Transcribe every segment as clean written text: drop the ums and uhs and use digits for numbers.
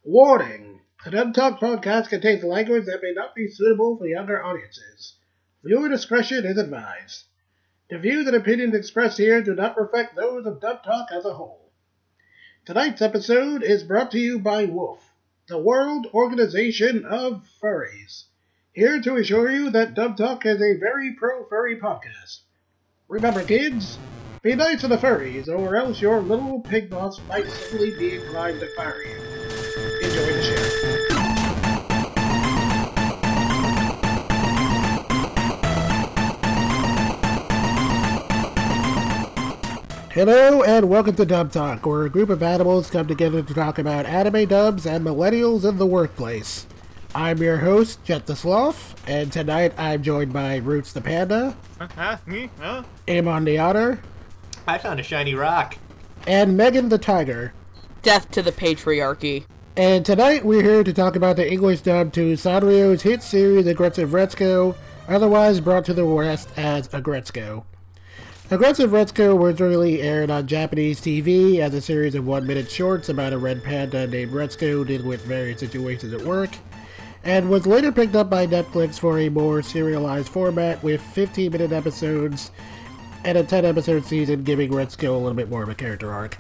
Warning! The Dumb Talk podcast contains language that may not be suitable for younger audiences. Viewer discretion is advised. The views and opinions expressed here do not reflect those of Dumb Talk as a whole. Tonight's episode is brought to you by WOOF, the World Organization of Furries, here to assure you that Dumb Talk is a very pro-furry podcast. Remember, kids, be nice to the furries, or else your little pig boss might simply be inclined to fire you. Enjoy the show. Hello and welcome to Dub Talk, where a group of animals come together to talk about anime dubs and millennials in the workplace. I'm your host, Jet the Sloth, and tonight I'm joined by Roots the Panda, Amon the Otter, I found a shiny rock, and Megan the Tiger. Death to the patriarchy. And tonight we're here to talk about the English dub to Sanrio's hit series Aggretsuko, otherwise brought to the West as Aggretsuko. Aggretsuko was originally aired on Japanese TV as a series of 1-minute shorts about a red panda named Retsuko dealing with various situations at work, and was later picked up by Netflix for a more serialized format with 15-minute episodes and a 10-episode season giving Retsuko a little bit more of a character arc.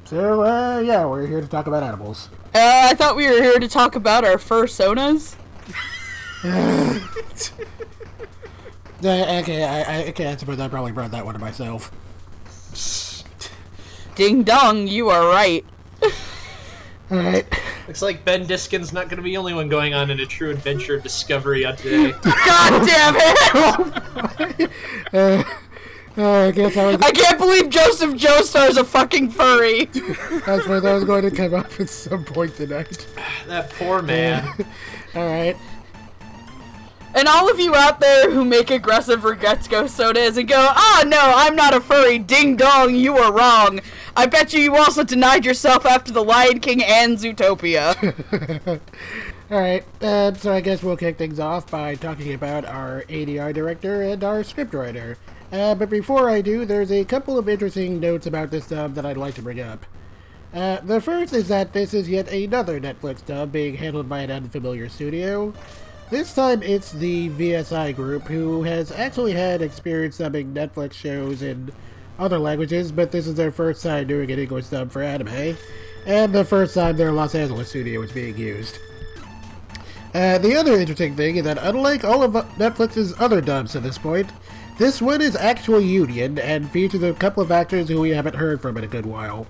So, yeah, we're here to talk about animals. I thought we were here to talk about our fursonas. Okay, I suppose I probably brought that one to myself. Ding dong, you are right. Alright. Looks like Ben Diskin's not going to be the only one going on in a true adventure of discovery on today. God damn it! I can't believe Joseph Joestar is a fucking furry! That's what I was going to come up at some point tonight. That poor man. Alright. And all of you out there who make aggressive Retsuko sodas and go, "Ah, no, I'm not a furry, ding dong, you are wrong. I bet you also denied yourself after The Lion King and Zootopia." Alright, so I guess we'll kick things off by talking about our ADR director and our scriptwriter. But before I do, there's a couple of interesting notes about this dub that I'd like to bring up. The first is that this is yet another Netflix dub being handled by an unfamiliar studio. This time it's the VSI group, who has actually had experience dubbing Netflix shows in other languages, but this is their first time doing an English dub for anime, and the first time their Los Angeles studio is being used. The other interesting thing is that unlike all of Netflix's other dubs to this point, this one is actually union, and features a couple of actors who we haven't heard from in a good while.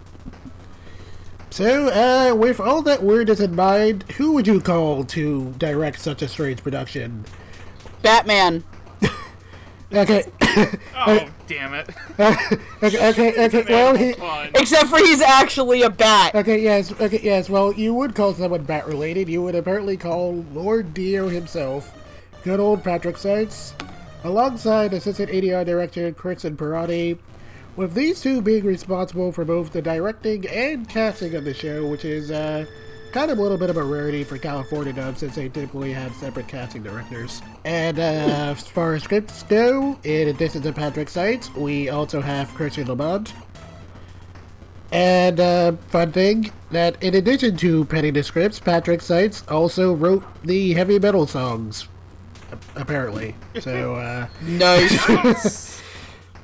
So, with all that weirdness in mind, who would you call to direct such a strange production? Batman. Okay. Oh, damn it. Okay, well, Except for he's actually a bat. Okay, yes, well, you would call someone bat-related. You would apparently call Lord Dio himself, good old Patrick Seitz, alongside Assistant ADR Director Kristen Parati, with these two being responsible for both the directing and casting of the show, which is kind of a little bit of a rarity for California dubs since they typically have separate casting directors. And as far as scripts go, in addition to Patrick Seitz, we also have Christian Lamont. And fun thing, that in addition to penning the scripts, Patrick Seitz also wrote the heavy metal songs, apparently. So, Nice.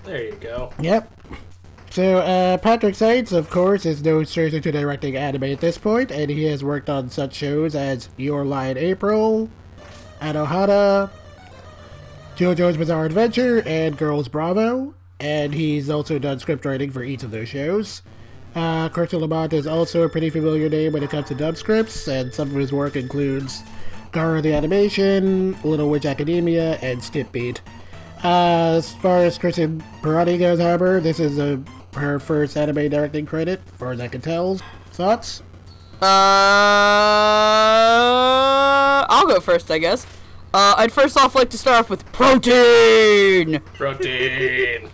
There you go. Yep. So, Patrick Seitz, of course, is no stranger to directing anime at this point, and he has worked on such shows as Your Lie in April, Anohana, JoJo's Bizarre Adventure, and Girls Bravo, and he's also done scriptwriting for each of those shows. Christian Lamont is also a pretty familiar name when it comes to dub scripts, and some of his work includes Gara the Animation, Little Witch Academia, and Skip Beat. As far as Kristen Parati goes, however, this is her first anime directing credit, as far as I can tell. Thoughts? I'll go first, I guess. I'd first off like to start off with protein! Protein.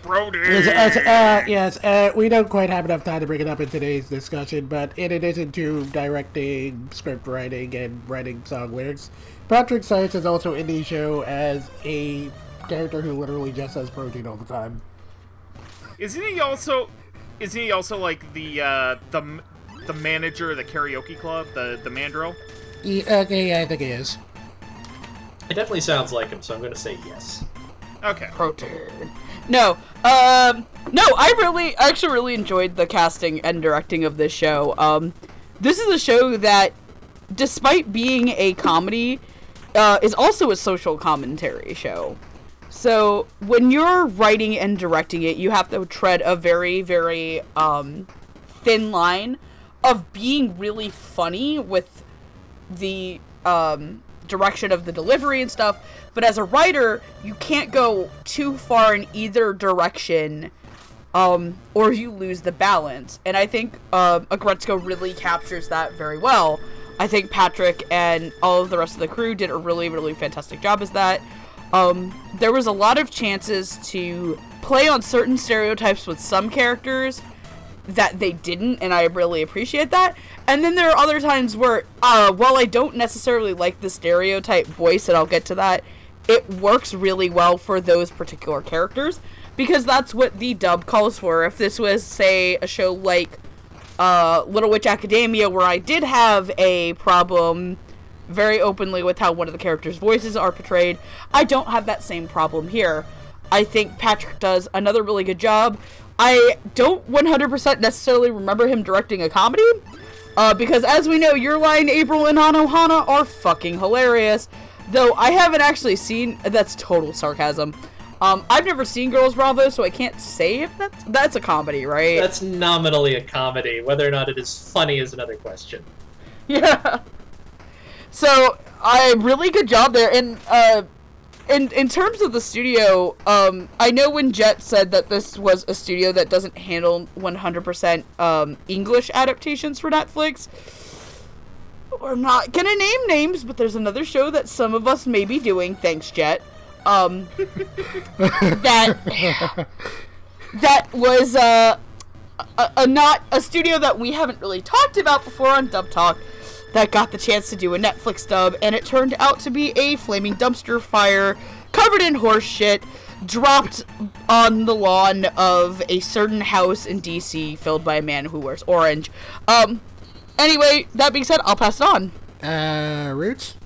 Yes, we don't quite have enough time to bring it up in today's discussion, but in addition to directing, script writing, and writing song lyrics, Patrick Seitz is also in the show as a character who literally just says protein all the time. Isn't he also like the the manager of the karaoke club, the Mandrill? Okay, yeah, I think he is. It definitely sounds like him, so I'm going to say yes. Okay. Protein. No, I actually really enjoyed the casting and directing of this show. This is a show that, despite being a comedy, is also a social commentary show. So, when you're writing and directing it, you have to tread a very, very, thin line of being really funny with the, direction of the delivery and stuff, but as a writer, you can't go too far in either direction, or you lose the balance. And I think, Aggretsuko really captures that very well. I think Patrick and all of the rest of the crew did a really, really fantastic job as that. There was a lot of chances to play on certain stereotypes with some characters that they didn't, and I really appreciate that. And then there are other times where, while I don't necessarily like the stereotype voice, and I'll get to that, it works really well for those particular characters, because that's what the dub calls for. If this was, say, a show like Little Witch Academia, where I did have a problem very openly with how one of the characters' voices are portrayed, I don't have that same problem here. I think Patrick does another really good job. I don't 100% necessarily remember him directing a comedy, because as we know, Your Line, April, and Anohana are fucking hilarious. Though I haven't actually seen, that's total sarcasm. I've never seen Girls Bravo, so I can't say if that's a comedy, right? That's nominally a comedy. Whether or not it is funny is another question. Yeah. So, really good job there, and, in terms of the studio, I know when Jet said that this was a studio that doesn't handle 100%, English adaptations for Netflix, we're not gonna name names, but there's another show that some of us may be doing, thanks, Jet, that was, not a studio that we haven't really talked about before on Dub Talk, that got the chance to do a Netflix dub, and it turned out to be a flaming dumpster fire, covered in horse shit, dropped on the lawn of a certain house in DC, filled by a man who wears orange. Anyway, that being said, I'll pass it on. Roots?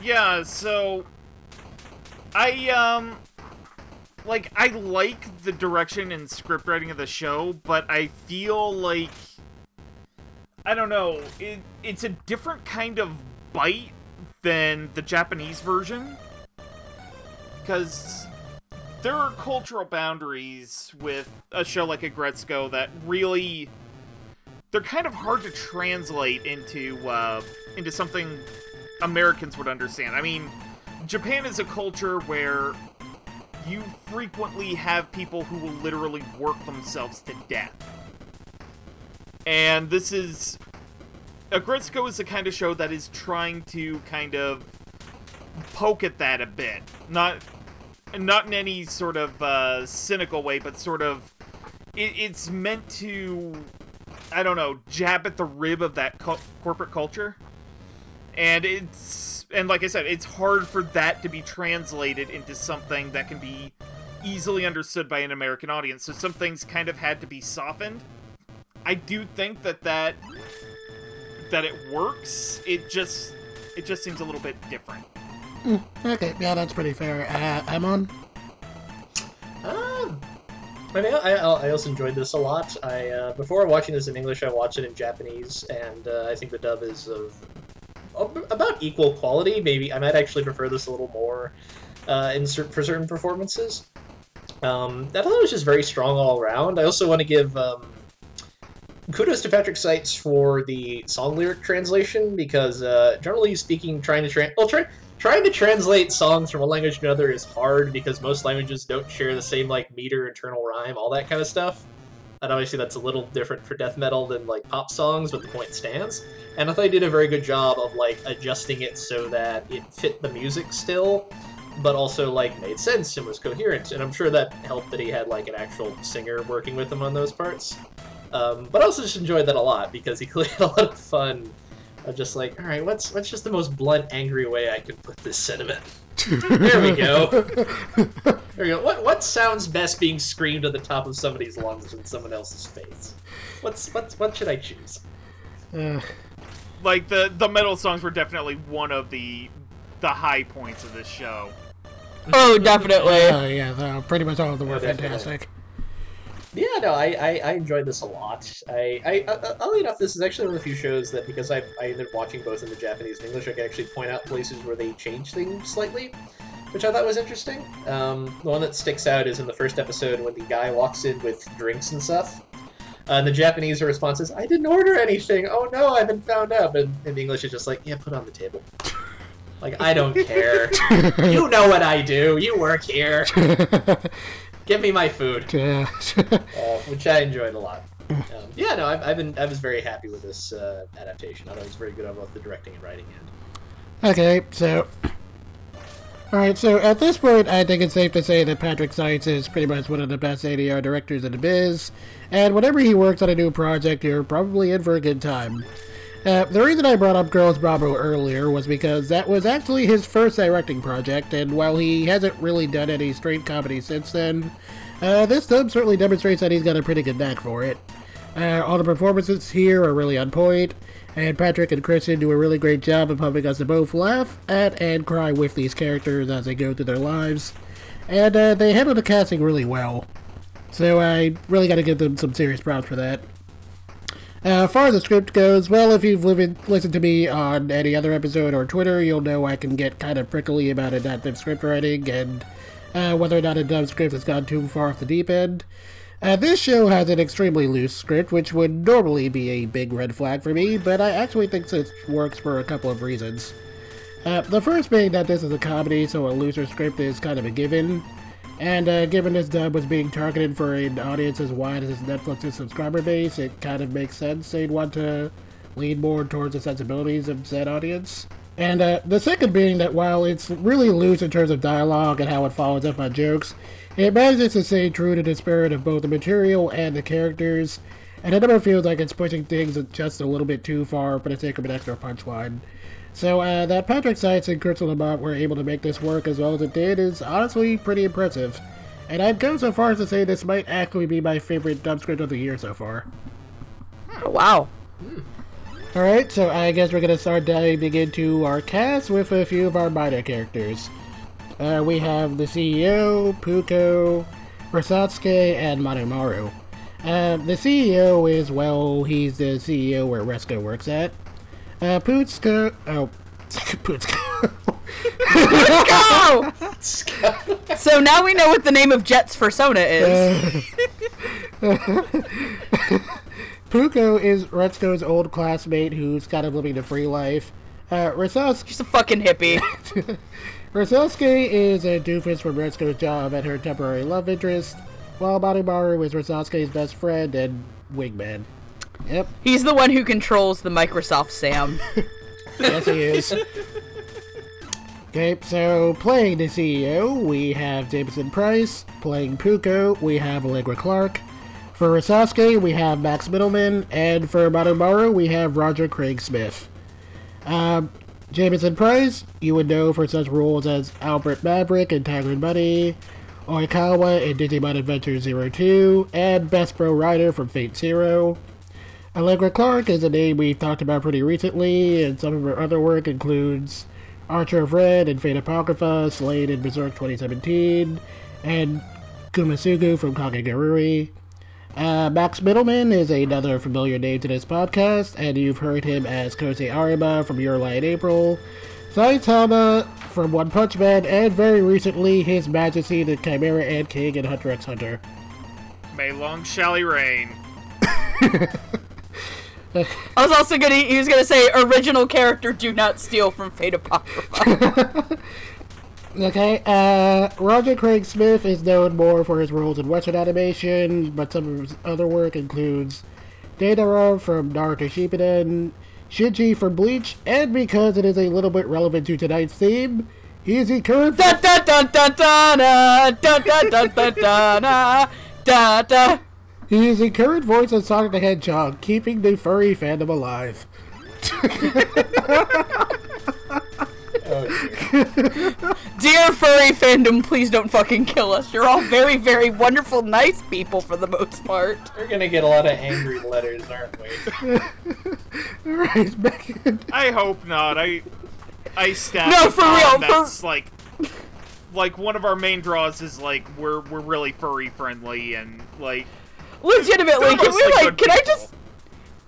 Yeah, so... I like the direction and script writing of the show, but I feel like... I don't know, it's a different kind of bite than the Japanese version, because there are cultural boundaries with a show like Aggretsuko that really, they're kind of hard to translate into something Americans would understand. I mean, Japan is a culture where you frequently have people who will literally work themselves to death. And this is... Aggretsuko is the kind of show that is trying to kind of poke at that a bit. Not in any sort of cynical way, but sort of... It's meant to, I don't know, jab at the rib of that corporate culture. And like I said, it's hard for that to be translated into something that can be easily understood by an American audience. So some things kind of had to be softened. I do think that it works. It just seems a little bit different. Okay, yeah, that's pretty fair. Amon? I also enjoyed this a lot. Before watching this in English, I watched it in Japanese, and I think the dub is of about equal quality. Maybe I might actually prefer this a little more for certain performances. I thought it was just very strong all around. I also want to give kudos to Patrick Seitz for the song lyric translation, because generally speaking, trying to translate songs from one language to another is hard, because most languages don't share the same like meter, internal rhyme, all that kind of stuff. And obviously that's a little different for death metal than like pop songs, but the point stands. And I thought he did a very good job of like adjusting it so that it fit the music still, but also like made sense and was coherent. And I'm sure that helped that he had like an actual singer working with him on those parts. But I also just enjoyed that a lot, because he clearly had a lot of fun I'm just like, all right, what's just the most blunt, angry way I can put this sentiment? There we go. There we go. What sounds best being screamed at the top of somebody's lungs in someone else's face? What should I choose? Like the metal songs were definitely one of the high points of this show. Oh, definitely. Yeah, pretty much all of them were fantastic. Yeah, no, I enjoyed this a lot. Oddly enough, this is actually one of the few shows that, because I ended up watching both in the Japanese and English, I can actually point out places where they change things slightly, which I thought was interesting. The one that sticks out is in the first episode when the guy walks in with drinks and stuff. In the Japanese, response is, "I didn't order anything. Oh no, I've been found out." But in English, it's just like, "Yeah, put it on the table." Like, I don't care. You know what I do. You work here. Give me my food. Which I enjoyed a lot. Yeah, no, I was very happy with this adaptation. I thought it was very good on both the directing and writing end. Okay, so... Alright, so at this point, I think it's safe to say that Patrick Seitz is pretty much one of the best ADR directors in the biz, and whenever he works on a new project, you're probably in for a good time. The reason I brought up Girls Bravo earlier was because that was actually his first directing project, and while he hasn't really done any straight comedy since then, this dub certainly demonstrates that he's got a pretty good knack for it. All the performances here are really on point, and Patrick and Kristen do a really great job of helping us to both laugh at and cry with these characters as they go through their lives, and they handle the casting really well. So I really gotta give them some serious props for that. As far as the script goes, well, if you've listened to me on any other episode or Twitter, you'll know I can get kind of prickly about adaptive script writing and whether or not a dub script has gone too far off the deep end. This show has an extremely loose script, which would normally be a big red flag for me, but I actually think this works for a couple of reasons. The first being that this is a comedy, so a looser script is kind of a given. And given this dub was being targeted for an audience as wide as Netflix's subscriber base, it kind of makes sense they'd want to lean more towards the sensibilities of said audience. And the second being that while it's really loose in terms of dialogue and how it follows up on jokes, it manages to stay true to the spirit of both the material and the characters, and it never feels like it's pushing things just a little bit too far for the sake of an extra punchline. So that Patrick Seitz and Crystal Lamont were able to make this work as well as it did is honestly pretty impressive. And I'd go so far as to say this might actually be my favorite dub script of the year so far. Oh, wow. Alright, so I guess we're going to start diving into our cast with a few of our minor characters. We have the CEO, Puko, Rasatsuke, and Marumaru. The CEO is, well, he's the CEO where Retsuko works at. Putsko... Oh. Putsko! Putsko! So now we know what the name of Jet's persona is. Puko is Retsuko's old classmate who's kind of living the free life. Rasatsuke... She's a fucking hippie. Rasatsuke is a doofus from Retsuko's job at her temporary love interest, while Marumaru is Rasatsuke's best friend and wingman. Yep. He's the one who controls the Microsoft Sam. Yes, he is. Okay, so playing the CEO, we have Jameson Price. Playing Puko, we have Allegra Clark. For Rasatsuke, we have Max Middleman. And for Marumaru, we have Roger Craig Smith. Jameson Price, you would know for such roles as Albert Maverick in Tiger and Bunny, Oikawa in Digimon Adventure 02, and Best Pro Rider from Fate Zero. Allegra Clark is a name we've talked about pretty recently, and some of her other work includes Archer of Red and Fate Apocrypha, Slade in Berserk 2017, and Kumasugu from Kagegaruri. Max Middleman is another familiar name to this podcast, and you've heard him as Kosei Arima from Your Lie in April, Saitama from One Punch Man, and very recently, His Majesty the Chimera Ant King in Hunter x Hunter. May long shall he reign. I was also he was gonna say, original character, do not steal from Fate Apocrypha. Okay, Roger Craig Smith is known more for his roles in Western animation, but some of his other work includes Deidara from Naruto Shippuden, Shinji from Bleach, and because it is a little bit relevant to tonight's theme, he is the current... He is the current voice of Sonic the Hedgehog, keeping the furry fandom alive. Oh, Dear furry fandom, please don't fucking kill us. You're all very, very wonderful, nice people for the most part. we're gonna get a lot of angry letters, aren't we? Alright, back in. I hope not. I stabbed No, a for con real, that's like one of our main draws is like we're really furry friendly and like Legitimately, they're can mostly we like, good can I people. just...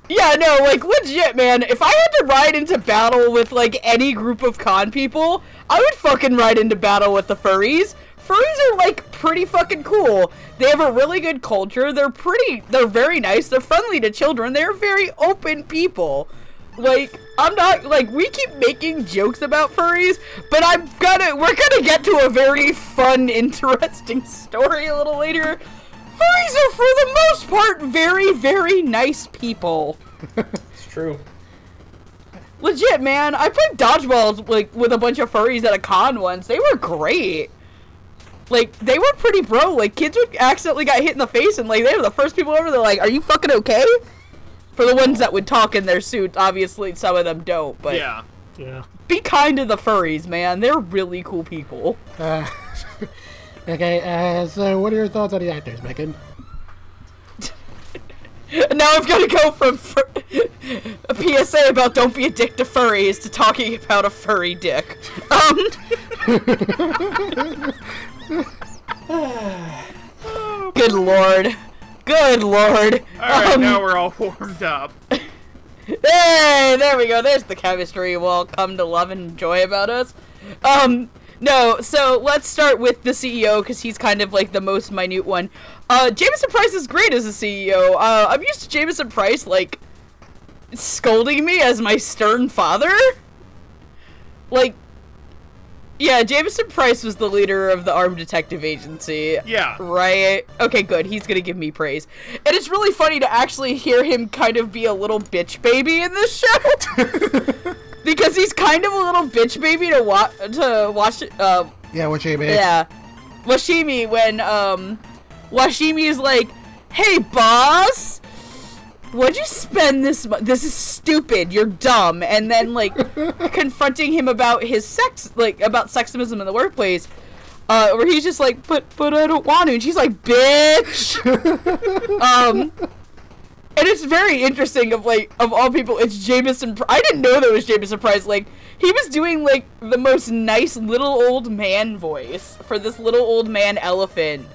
Yeah, no, like, legit, man, if I had to ride into battle with, like, any group of con people, I would fucking ride into battle with the furries. Furries are, like, pretty fucking cool. They have a really good culture, they're very nice, they're friendly to children, they're very open people. Like, I'm not, like, we keep making jokes about furries, but we're gonna get to a very fun, interesting story a little later. Furries are, for the most part, very, very nice people. It's true. Legit, man. I played dodgeball, like, with a bunch of furries at a con once. They were great. Like, they were pretty bro. Like, kids would accidentally got hit in the face, and, like, they were the first people over. They're like, are you fucking okay? For the ones that would talk in their suits, obviously some of them don't, but... Yeah. Be kind to the furries, man. They're really cool people. Okay, so what are your thoughts on the actors, Megan? Now I've got to go from a PSA about don't be a dick to furries to talking about a furry dick. Good lord. Good lord. Alright, now we're all warmed up. Hey, there we go. There's the chemistry we'll come to love and enjoy about us. No, so let's start with the CEO, because he's kind of like the most minute one. Jameson Price is great as a CEO. I'm used to Jameson Price, like, scolding me as my stern father. Like, yeah, Jameson Price was the leader of the Armed Detective Agency. Yeah. Right? Okay, good. He's gonna give me praise. And it's really funny to actually hear him kind of be a little bitch baby in this show. Because he's kind of a little bitch baby to watch, Yeah, what you mean? yeah. Washimi, when, Washimi is like, hey, boss! What'd you spend this This is stupid, you're dumb. And then, like, confronting him about his about sexism in the workplace, where he's just like, but I don't want to. And she's like, bitch! And it's very interesting of all people, it's Jameson. I didn't know that was Jameson Price. Like, he was doing, like, the most nice little old man voice for this little old man elephant.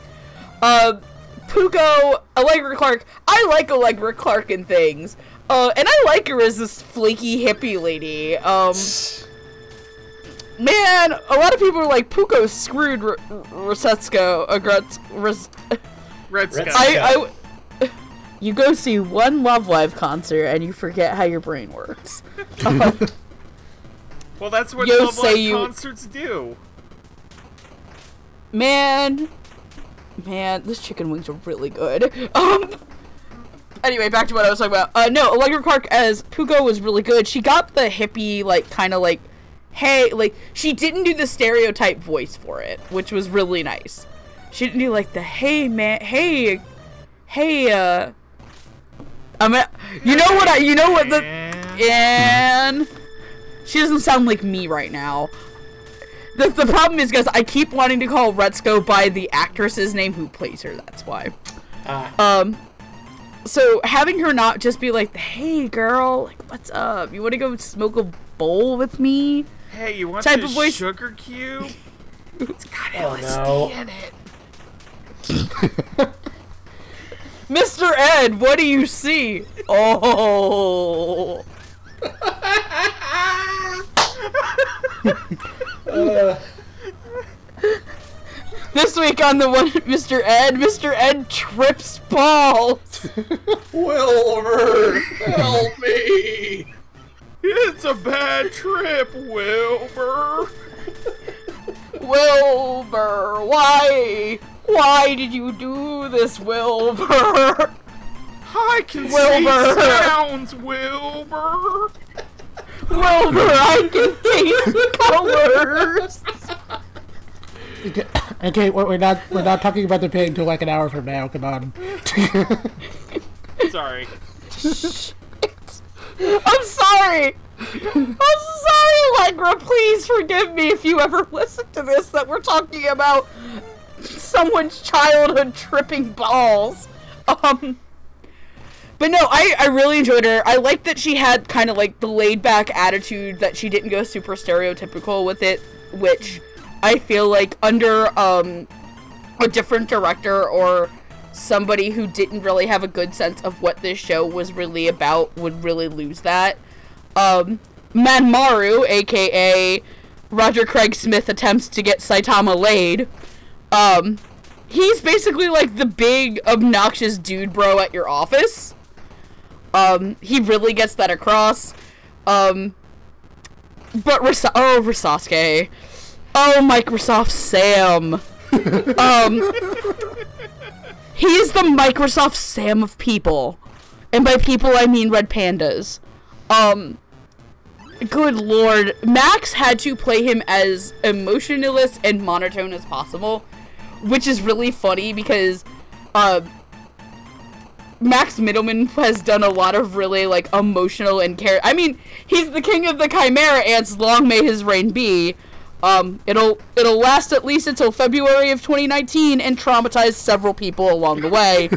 Puko, Allegra Clark. I like Allegra Clark in things. And I like her as this flaky hippie lady. Man, a lot of people are like, Puko screwed Retsuko. Retsuko. You go see one Love Live concert and you forget how your brain works. Well, that's what Yo, Love Live concerts do. Man, this chicken wings are really good. Anyway, back to what I was talking about. No, Allegra Clark as Puko was really good. She got the hippie, like, kind of like, hey, like, she didn't do the stereotype voice for it, which was really nice. She didn't do, like, the, hey, man, hey, and she doesn't sound like me right now. The problem is, guys, I keep wanting to call Retsuko by the actress's name who plays her, that's why. So having her not just be like, hey girl, like, what's up? You wanna go smoke a bowl with me? Hey, you want type this of voice. sugar cube? It's got LSD in it. Mr. Ed, what do you see? Oh. This week on the one, Mr. Ed trips balls. Wilbur, help me! It's a bad trip, Wilbur. Wilbur, why? Why did you do this, Wilbur? I can Wilbur. see sounds, Wilbur. Wilbur, I can taste colors. Okay, we're not talking about the pig until like an hour from now. Come on. Sorry. I'm sorry! I'm sorry, Allegra! Please forgive me if you ever listen to this, that we're talking about someone's childhood tripping balls. But no, I really enjoyed her. I liked that she had kind of like the laid-back attitude, that she didn't go super stereotypical with it, which I feel like under a different director or somebody who didn't really have a good sense of what this show was really about would really lose that. Manmaru, aka Roger Craig Smith, attempts to get Saitama laid. He's basically like the big, obnoxious dude bro at your office. He really gets that across. But Risasuke. Oh, Microsoft Sam. He's the Microsoft Sam of people. And by people, I mean red pandas. Good lord. Max had to play him as emotionless and monotone as possible, which is really funny because, Max Middleman has done a lot of really, like, emotional and I mean, he's the king of the Chimera Ants, long may his reign be. It'll last at least until February of 2019 and traumatize several people along the way.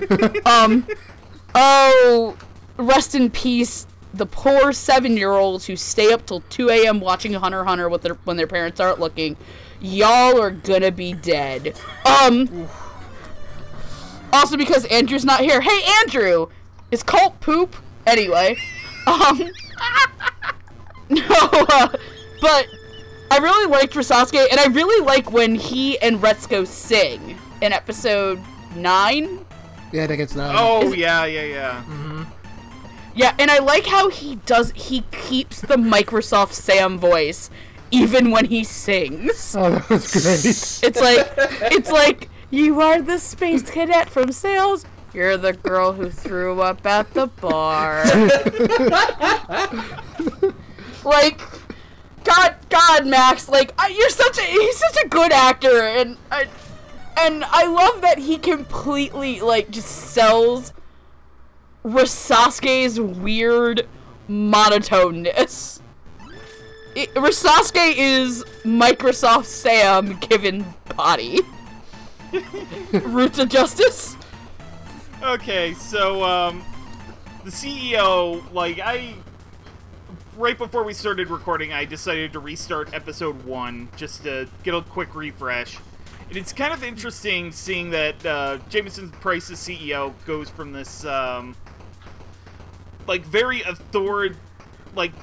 Oh, rest in peace, the poor 7-year-olds who stay up till 2 a.m. watching Hunter x Hunter when their parents aren't looking. Y'all are gonna be dead. Also because Andrew's not here. Hey, Andrew! Is cult poop? Anyway. But I really liked Risasuke, and I really like when he and Retsuko sing in episode 9. Yeah, I think it's 9. Oh, yeah. Mm-hmm. Yeah, and I like how he keeps the Microsoft Sam voice even when he sings. Oh, that was great. It's like, you are the space cadet from sales. You're the girl who threw up at the bar. Like, God, Max, like, he's such a good actor, and I love that he completely, like, just sells Risasuke's weird monotoneness. Risasuke is Microsoft Sam given body. Roots of Justice? Okay, so, the CEO, like, right before we started recording, I decided to restart episode 1, just to get a quick refresh. And it's kind of interesting seeing that, Jameson Price's CEO goes from this, like, very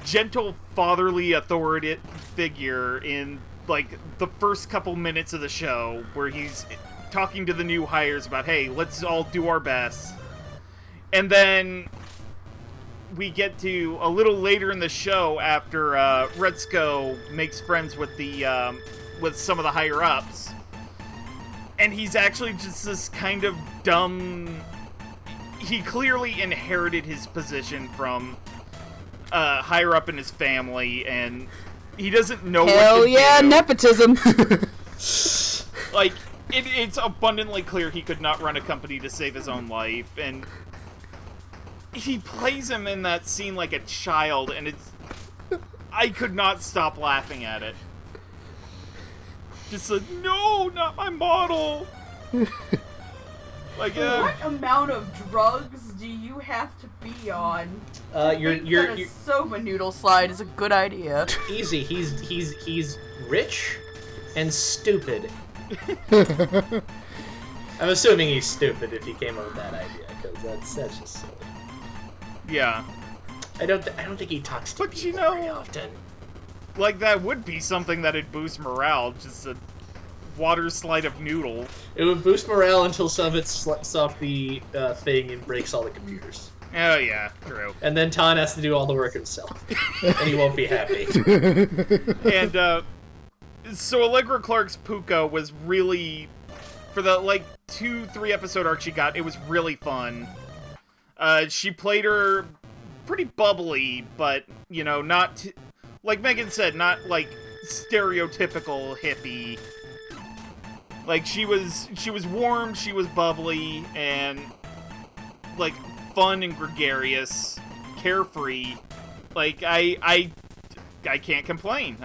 gentle, fatherly, authoritative figure in, like, the first couple minutes of the show, where he's talking to the new hires about, hey, let's all do our best. And then we get to a little later in the show after Retsuko makes friends with the with some of the higher ups, and he's actually just this kind of dumb. He clearly inherited his position from higher up in his family, and he doesn't know Hell what to yeah, do. nepotism. Like, it's abundantly clear he could not run a company to save his own life, and he plays him in that scene like a child, and I could not stop laughing at it. Just like, no, not my model! Like, what amount of drugs do you have to be on? You're Soba noodle slide is a good idea. easy. He's rich and stupid. I'm assuming he's stupid if he came up with that idea, because that's just silly. yeah. I don't think he talks to But people you know, very often. like, that would be something that'd boost morale, just a water slide of noodle. It would boost morale until Summit slips off the thing and breaks all the computers. Oh yeah, true. And then Tan has to do all the work himself. And he won't be happy. And, so Allegra Clark's Puko was really, for the, like, 2-3 episode arc she got, it was really fun. She played her pretty bubbly, but, you know, not, like Megan said, not, like, stereotypical hippie. Like, she was warm, she was bubbly, and, like, fun and gregarious, carefree, Like, I can't complain.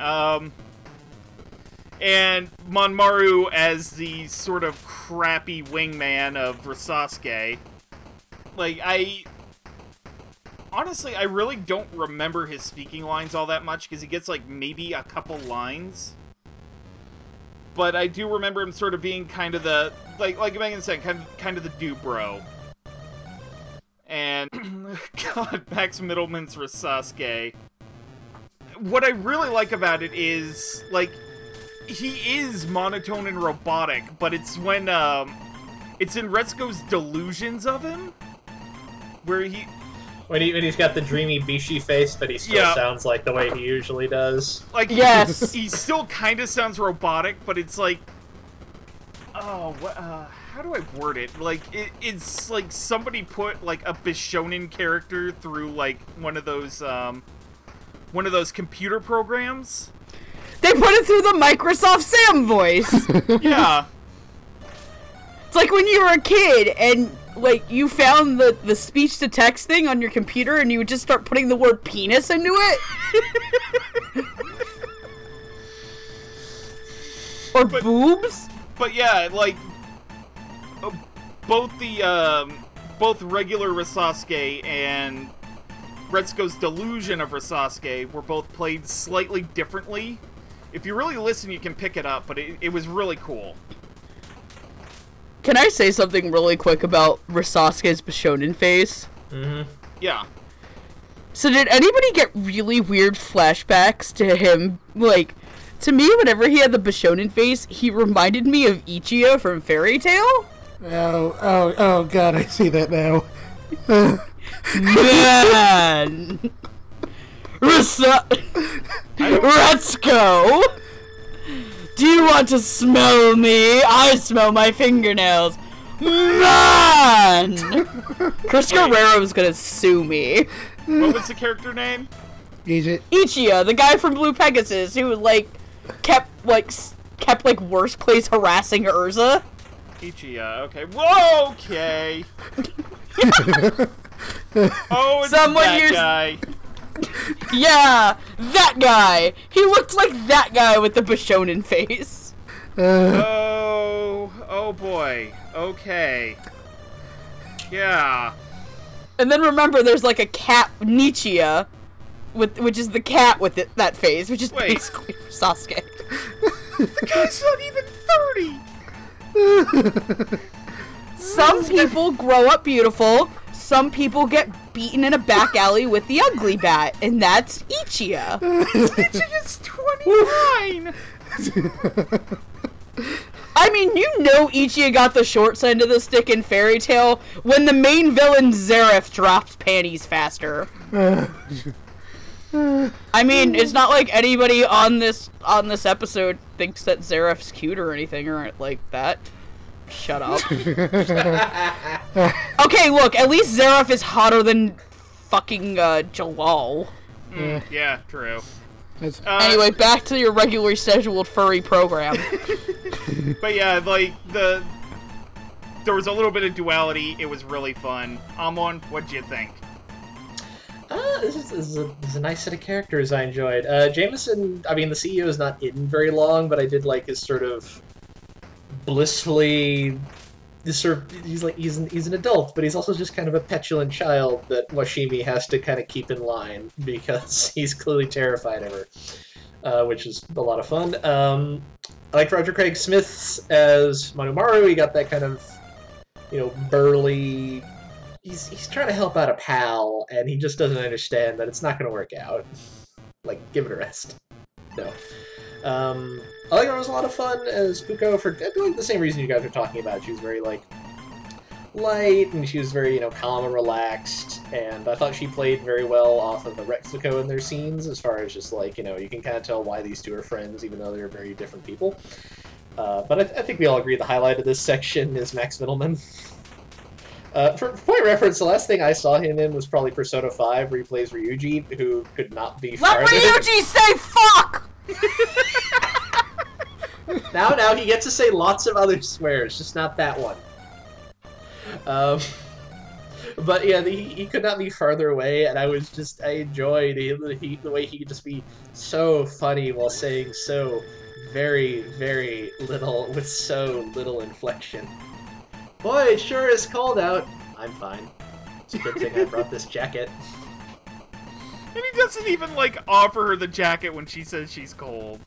And Monmaru as the sort of crappy wingman of Risasuke. Like, honestly, I really don't remember his speaking lines all that much, because he gets, like, maybe a couple lines. But I do remember him sort of being kind of the, like Megan said, kind of the do-bro. And, God, Max Middleman's Risasuke. What I really like about it is, like, he is monotone and robotic, but it's when, it's in Retsuko's delusions of him, where when he's got the dreamy Bishi face, but he still sounds like the way he usually does. Like, yes, he still kind of sounds robotic, but it's like, oh, what, how do I word it? Like, it's like somebody put, like, a Bishonen character through, like, one of those computer programs. They put it through the Microsoft Sam voice. Yeah. It's like when you were a kid and, like, you found the speech-to-text thing on your computer and you would just start putting the word penis into it. Or boobs. But yeah, like, both regular Risasuke and Retsuko's delusion of Risasuke were both played slightly differently. If you really listen, you can pick it up, but it was really cool. Can I say something really quick about Risasuke's Bishonen face? Mm-hmm. Yeah. So did anybody get really weird flashbacks to him? Like, to me, whenever he had the Bishonen face, he reminded me of Ichiya from Fairy Tail. Oh, God, I see that now. Man! Retsuko! Do you want to smell me? I smell my fingernails. Man! Chris Guerrero's gonna sue me. What was the character name? Ichiya, the guy from Blue Pegasus, who kept worst place harassing Urza. Ichiya, okay. Whoa, okay. Oh, it's that guy. Yeah, that guy. He looked like that guy with the Bishonen face. Oh boy. Okay. Yeah. And then remember, there's like a cat, Nichia, which is the cat with that face, which is basically Sasuke. The guy's not even 30. Some people grow up beautiful. Some people get beaten in a back alley with the ugly bat, and that's Ichiya. Ichiya's 29! I mean, you know Ichiya got the short end of the stick in Fairy Tail when the main villain Zeref drops panties faster. I mean, it's not like anybody on this episode thinks that Zeref's cute or anything or like that. Shut up. Okay, look, at least Zeref is hotter than fucking Jalal. Yeah, true. Anyway, back to your regularly scheduled furry program. But yeah, like, there was a little bit of duality. It was really fun. Amon, what'd you think? This is a nice set of characters I enjoyed. Jameson, I mean, the CEO is not in very long, but I did like his sort of blissfully... he's an adult, but he's also just kind of a petulant child that Washimi has to kind of keep in line because he's clearly terrified of her, which is a lot of fun. I liked Roger Craig Smith as Manumaru. He got that kind of, burly... He's trying to help out a pal, and he just doesn't understand that it's not going to work out. Like, give it a rest. No. I like her. It was a lot of fun as Puko for like the same reason you guys were talking about. She was very light, and she was very calm and relaxed. And I thought she played very well off of the Retsuko in their scenes, as far as just like you can kind of tell why these two are friends, even though they're very different people. But I think we all agree the highlight of this section is Max Middleman. For point reference, the last thing I saw him in was probably Persona 5, where he plays Ryuji, who could not be farther. Let Ryuji say fuck! Now he gets to say lots of other swears, just not that one. But yeah, he could not be farther away, and I enjoyed the way he could just be so funny while saying so very, very little, with so little inflection. Boy, it sure is cold out. I'm fine. It's a good thing I brought this jacket. And he doesn't even, like, offer her the jacket when she says she's cold.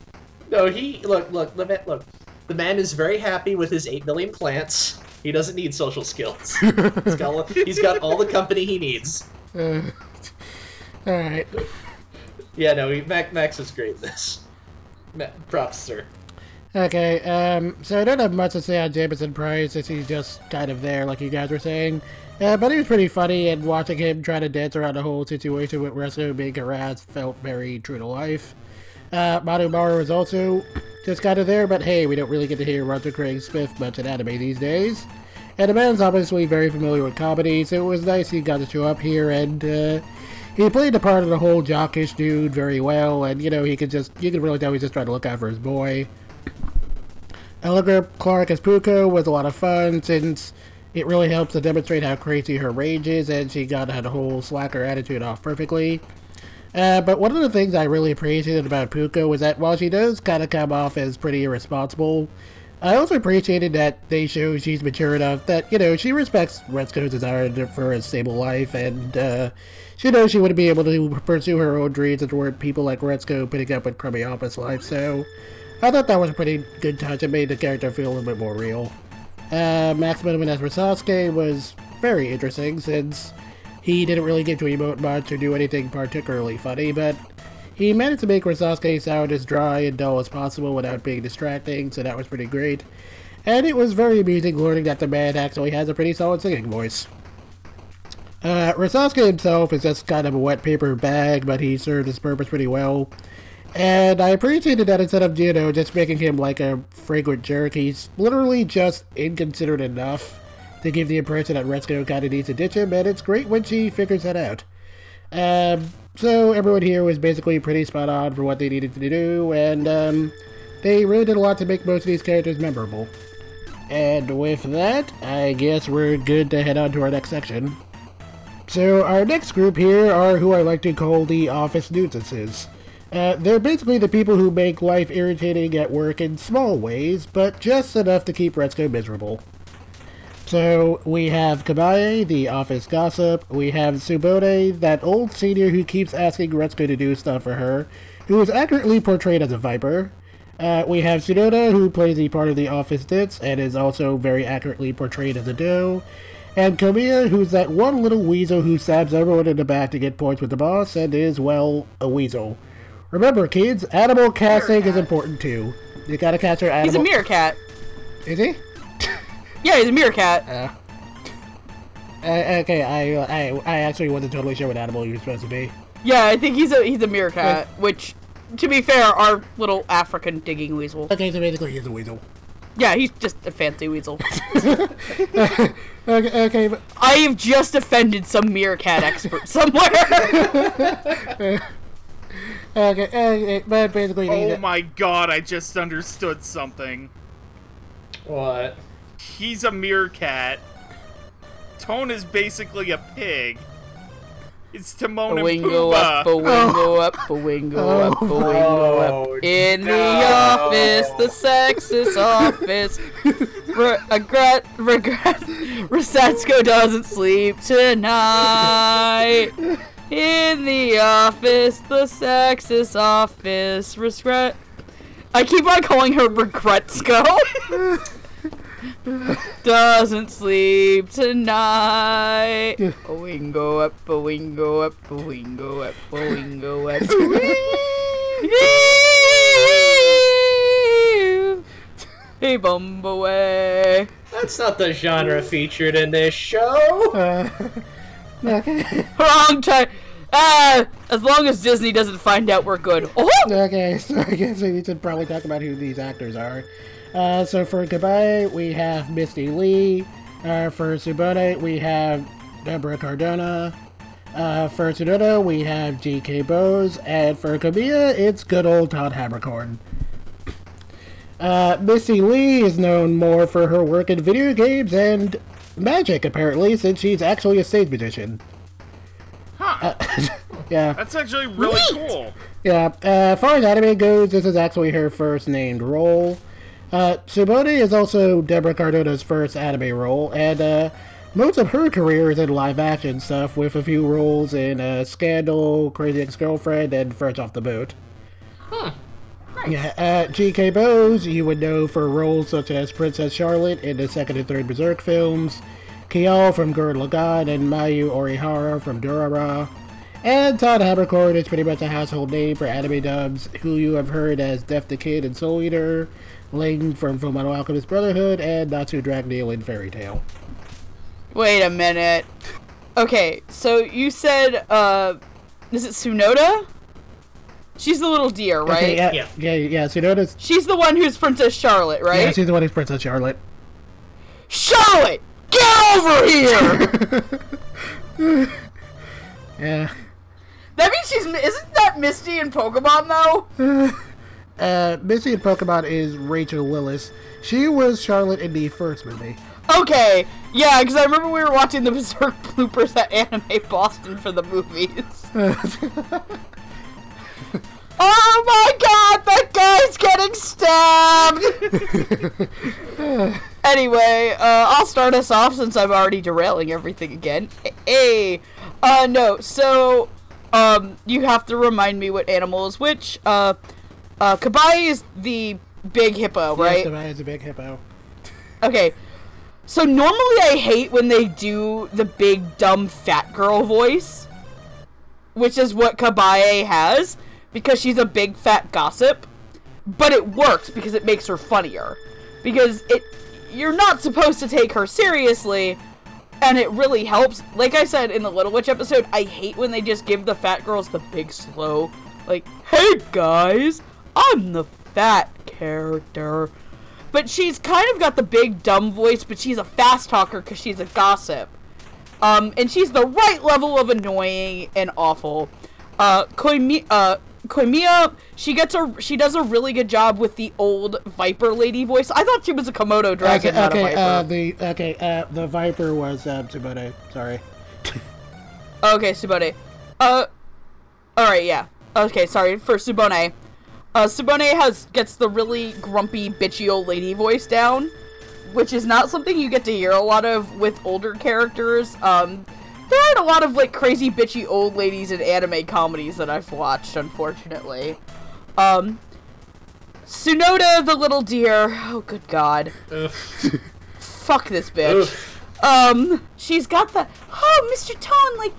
No, look, the man is very happy with his 8 million plants. He doesn't need social skills. He's got all the company he needs. Alright. Yeah, no, Max is great in this. Props, sir. Okay, so I don't have much to say on Jameson Price, since he's just kind of there, like you guys were saying. But he was pretty funny, and watching him try to dance around the whole situation with Retsuko being harassed felt very true to life. Maru was also just kind of there, but hey, we don't really get to hear Roger Craig Smith much in anime these days. And the man's obviously very familiar with comedy, so it was nice he got to show up here, and he played the part of the whole jockish dude very well, and you know, you could really tell he's just trying to look out for his boy. Allegra Clark as Puko was a lot of fun, since it really helps to demonstrate how crazy her rage is, and she got the whole slacker attitude off perfectly. But one of the things I really appreciated about Puko was that while she does kind of come off as pretty irresponsible, I also appreciated that they show she's mature enough that, you know, she respects Retsuko's desire for a stable life, and she knows she wouldn't be able to pursue her own dreams if there weren't people like Retsuko putting up with crummy office life, so I thought that was a pretty good touch. It made the character feel a little bit more real. Maximum as Sasuke was very interesting, since he didn't really get to emote much or do anything particularly funny, but he managed to make Sasuke sound as dry and dull as possible without being distracting, so that was pretty great. And it was very amusing learning that the man actually has a pretty solid singing voice. Sasuke himself is just kind of a wet paper bag, but he served his purpose pretty well. And I appreciated that instead of, you know, just making him like a fragrant jerk, he's literally just inconsiderate enough to give the impression that Retsuko kind of needs to ditch him, and it's great when she figures that out. So everyone here was basically pretty spot on for what they needed to do, and they really did a lot to make most of these characters memorable. And with that, I guess we're good to head on to our next section. So our next group here are who I like to call the office nuisances. They're basically the people who make life irritating at work in small ways, but just enough to keep Retsuko miserable. So, we have Kabaye, the office gossip. We have Tsubone, that old senior who keeps asking Retsuko to do stuff for her, who is accurately portrayed as a viper. We have Tsunoda, who plays the part of the office ditz, and is also very accurately portrayed as a doe. And Komiya, who's that one little weasel who stabs everyone in the back to get points with the boss, and is, well, a weasel. Remember, kids, animal casting is important too. You gotta catch her animal. He's a meerkat. Is he? Yeah, he's a meerkat. Okay, I actually wasn't totally sure what animal he was supposed to be. Yeah, I think he's a meerkat, which, to be fair, our little African digging weasel. Okay, so basically he's a weasel. Yeah, he's just a fancy weasel. Okay, but I have just offended some meerkat expert somewhere. Okay, but basically oh my god, I just understood something. What? He's a meerkat. Tone is basically a pig. It's Timon and Wingo up, Pumbaa. a wingo up, a wingo up, a wingo up. In the office, the sexist office. Regret. Retsuko doesn't sleep tonight. In the office, the sexist office. Regret. I keep on calling her Regretsuko. Doesn't sleep tonight. A wingo up, a wingo up, a wingo up, a wingo up. Hey, bump away. That's not the genre featured in this show. Okay. Wrong time. As long as Disney doesn't find out we're good. Oh! Okay, so I guess we need to probably talk about who these actors are. So for Kabaye, we have Misty Lee. For Tsubone, we have Deborah Cardona. For Tsunoda, we have G.K. Bose. And for Kamiya, it's good old Todd Habercorn. Misty Lee is known more for her work in video games, and magic, apparently, since she's actually a stage magician. Huh. Yeah. That's actually really cool. Yeah, as far as anime goes, this is actually her first named role. Tsubone is also Deborah Cardona's first anime role, and most of her career is in live-action stuff, with a few roles in Scandal, Crazy Ex-Girlfriend, and Fresh Off the Boat. Nice. Yeah, G.K. Bose, you would know for roles such as Princess Charlotte in the second and third Berserk films, Kial from Gurren Lagann, and Mayu Orihara from Durara. And Todd Haberkorn is pretty much a household name for anime dubs, who you have heard as Death the Kid in Soul Eater, Ling from Fullmetal Alchemist Brotherhood, and Natsu Dragneel in Fairy Tail. Wait a minute. Okay, so you said, is it Tsunoda? She's the little deer, right? Okay, Yeah. Tsunoda's... She's the one who's Princess Charlotte, right? Yeah, she's the one who's Princess Charlotte. Charlotte! Get over here! Yeah. That means isn't that Misty in Pokemon, though? Missy in Pokemon is Rachel Willis. She was Charlotte in the first movie. Okay, yeah, because I remember we were watching the Berserk bloopers at Anime Boston for the movies. Oh my god, that guy's getting stabbed! Anyway, I'll start us off since I'm already derailing everything again. No, so, you have to remind me what animal is which. Kabai is the big hippo, right? Yes, Kabai is a big hippo. Okay, so normally I hate when they do the big, dumb, fat girl voice, which is what Kabaye has, because she's a big, fat gossip, but it works because it makes her funnier, because you're not supposed to take her seriously, and it really helps. Like I said in the Little Witch episode, I hate when they just give the fat girls the big, slow, like, hey guys, I'm the fat character. But she's kind of got the big, dumb voice, but she's a fast talker because she's a gossip. And she's the right level of annoying and awful. Koimiya, she does a really good job with the old Viper lady voice. I thought she was a Komodo dragon, not a Viper. The Viper was Tsubone. Sorry. Okay, Tsubone. Alright, yeah. Okay, sorry, for Tsubone. Tsubone gets the really grumpy, bitchy old lady voice down, which is not something you get to hear a lot of with older characters. There aren't a lot of, like, crazy, bitchy old ladies in anime comedies that I've watched, unfortunately. Tsunoda, the little deer. Oh, good god. Fuck this bitch. She's got the, oh, Mr. Tone, like,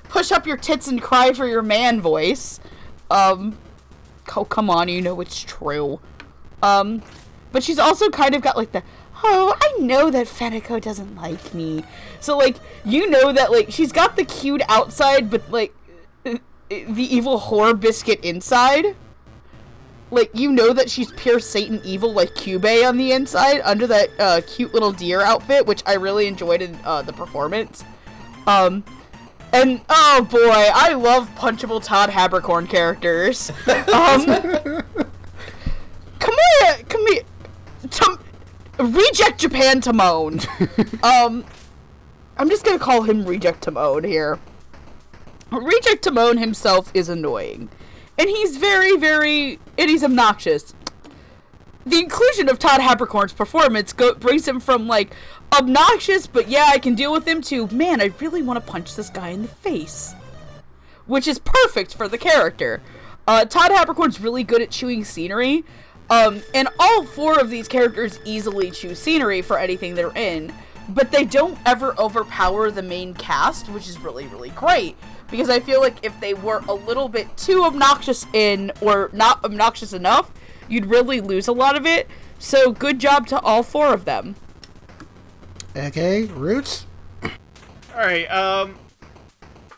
push up your tits and cry for your man voice. Oh, come on, you know it's true. But she's also kind of got, like, the, oh, I know that Feniko doesn't like me. So, like, you know that, like, she's got the cute outside, but, like, the evil whore biscuit inside. Like, you know that she's pure Satan evil, like Kyubey on the inside, under that, cute little deer outfit, which I really enjoyed in, the performance. And, oh boy, I love punchable Todd Haberkorn characters. Come here, Reject Japan Timon. I'm just gonna call him Reject Timon here. Reject Timon himself is annoying. And he's and he's obnoxious. The inclusion of Todd Haberkorn's performance brings him from, like, obnoxious, but yeah, I can deal with him, to, man, I really want to punch this guy in the face. Which is perfect for the character. Todd Haberkorn's really good at chewing scenery. And all four of these characters easily chew scenery for anything they're in, but they don't ever overpower the main cast, which is really, really great. Because I feel like if they were a little bit too obnoxious or not obnoxious enough, you'd really lose a lot of it. So good job to all four of them. Okay, Roots? Alright,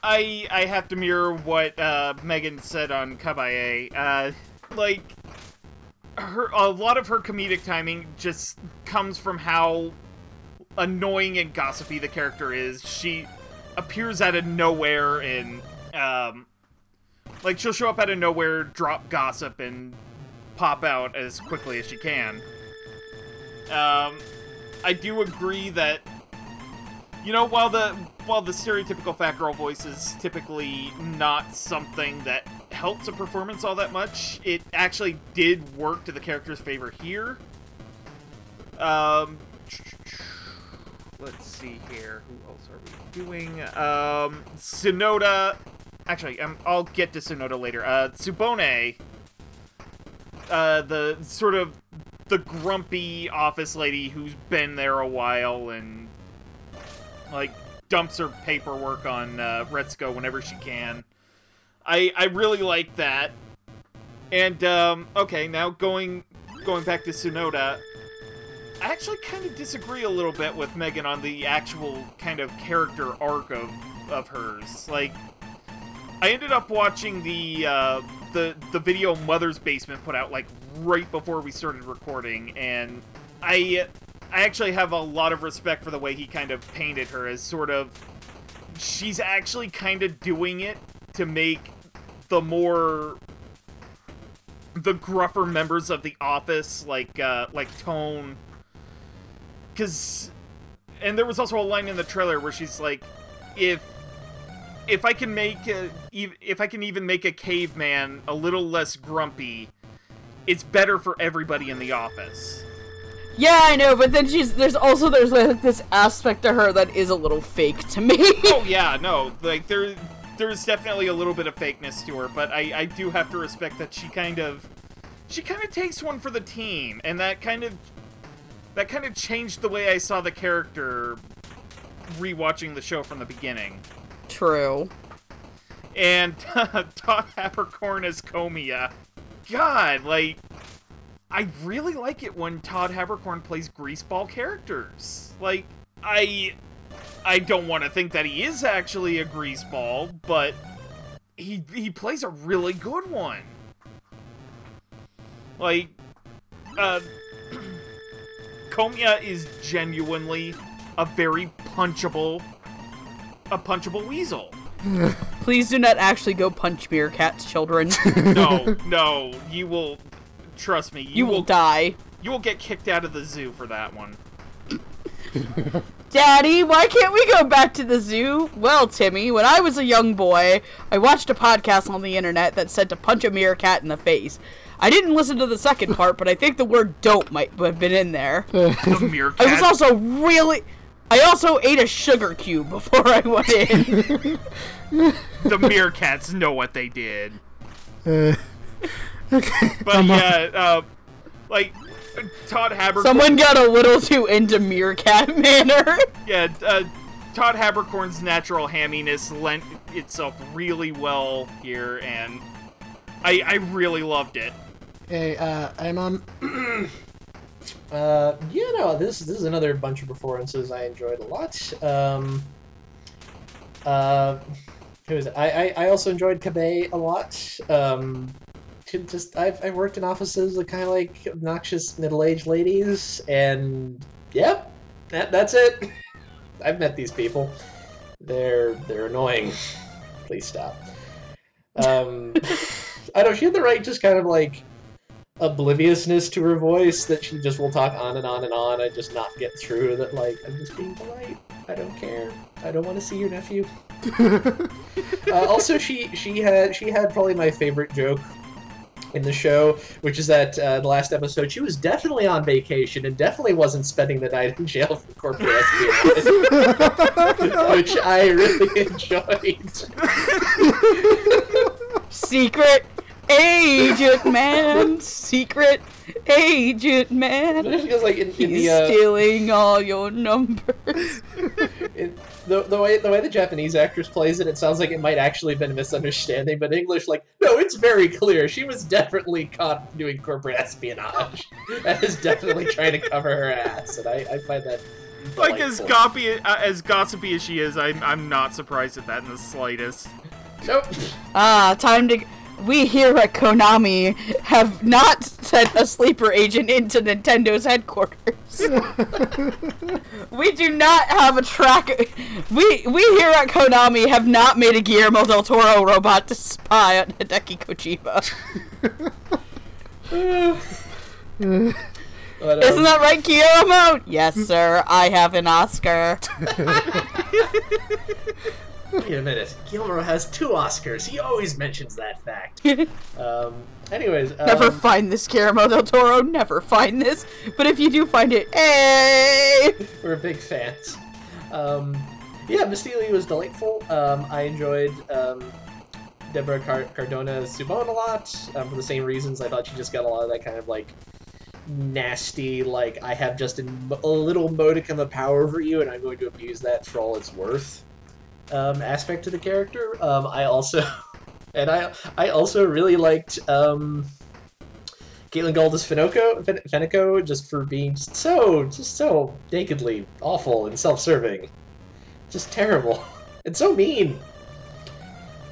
I have to mirror what, Megan said on Kabaye. Like, a lot of her comedic timing just comes from how annoying and gossipy the character is. She appears out of nowhere and, like, she'll show up out of nowhere, drop gossip, and pop out as quickly as she can. I do agree that You know, while the stereotypical fat girl voice is typically not something that helps a performance all that much, it actually did work to the character's favor here. Let's see here. Who else are we doing? Sonoda. Actually, I'll get to Sonoda later. Tsubone. The sort of the grumpy office lady who's been there a while and like dumps her paperwork on Retsuko whenever she can. I really like that. And okay, now going back to Sonoda. I actually kind of disagree a little bit with Megan on the actual kind of character arc of hers. Like, I ended up watching the video Mother's Basement put out, like, right before we started recording, and I actually have a lot of respect for the way he kind of painted her as sort of... She's actually kind of doing it to make the gruffer members of the office, like Tone... And there was also a line in the trailer where she's like, if I can even make a caveman a little less grumpy, it's better for everybody in the office. Yeah, I know, but then there's like this aspect to her that is a little fake to me. Oh yeah, no, like there's definitely a little bit of fakeness to her, but I do have to respect that she kind of takes one for the team, and that kind of changed the way I saw the character rewatching the show from the beginning. True. And Todd Haberkorn as Komiya. God, like, I really like it when Todd Haberkorn plays greaseball characters. Like, I don't want to think that he is actually a greaseball, but he plays a really good one. Like, Komiya is genuinely a very punchable weasel. Please do not actually go punch meerkats, children. No, you will, trust me, you will die. You will get kicked out of the zoo for that one. Daddy, why can't we go back to the zoo? Well, Timmy, when I was a young boy, I watched a podcast on the internet that said to punch a meerkat in the face. I didn't listen to the second part, but I think the word dope might have been in there. The meerkat? I also ate a sugar cube before I went in. The meerkats know what they did. Okay. But yeah, like, Todd Haberkorn... Someone got a little too into meerkat manner. Yeah, Todd Haberkorn's natural hamminess lent itself really well here, and I really loved it. Hey, Amon. Yeah, no, this is another bunch of performances I enjoyed a lot. Who is it? I also enjoyed Kabe a lot. I've worked in offices with kind of like obnoxious middle-aged ladies, and yep, that's it. I've met these people. They're annoying. Please stop. I know she had the right just kind of like obliviousness to her voice that she just will talk on and on and on and just not get through that, like, I'm just being polite, I don't care, I don't want to see your nephew. Also, she had probably my favorite joke in the show, which is that the last episode she was definitely on vacation and definitely wasn't spending the night in jail for corporate espionage, which I really enjoyed. Secret agent man, secret agent man. Because, like, he's stealing all your numbers. The way the Japanese actress plays it, it sounds like it might actually have been a misunderstanding, but in English, like, no, it's very clear. She was definitely caught doing corporate espionage. And is definitely trying to cover her ass, and I find that like, delightful. as gossipy as she is, I'm not surprised at that in the slightest. Nope. Time to... We here at Konami have not sent a sleeper agent into Nintendo's headquarters. We do not have a track... We here at Konami have not made a Guillermo del Toro robot to spy on Hideki Kojima. But, isn't that right, Guillermo? Yes, sir. I have an Oscar. Wait a minute. Guillermo has 2 Oscars. He always mentions that fact. Anyways. Never find this, Guillermo del Toro. Never find this. But if you do find it, hey! We're big fans. Yeah, Misty Lee was delightful. I enjoyed Deborah Cardona Subone a lot, for the same reasons. I thought she just got a lot of that kind of, like, nasty, like, I have just a little modicum of power over you, and I'm going to abuse that for all it's worth, aspect to the character. I also really liked, Caitlin Goldis Fenico, just for being just so nakedly awful and self-serving. Just terrible. And so mean.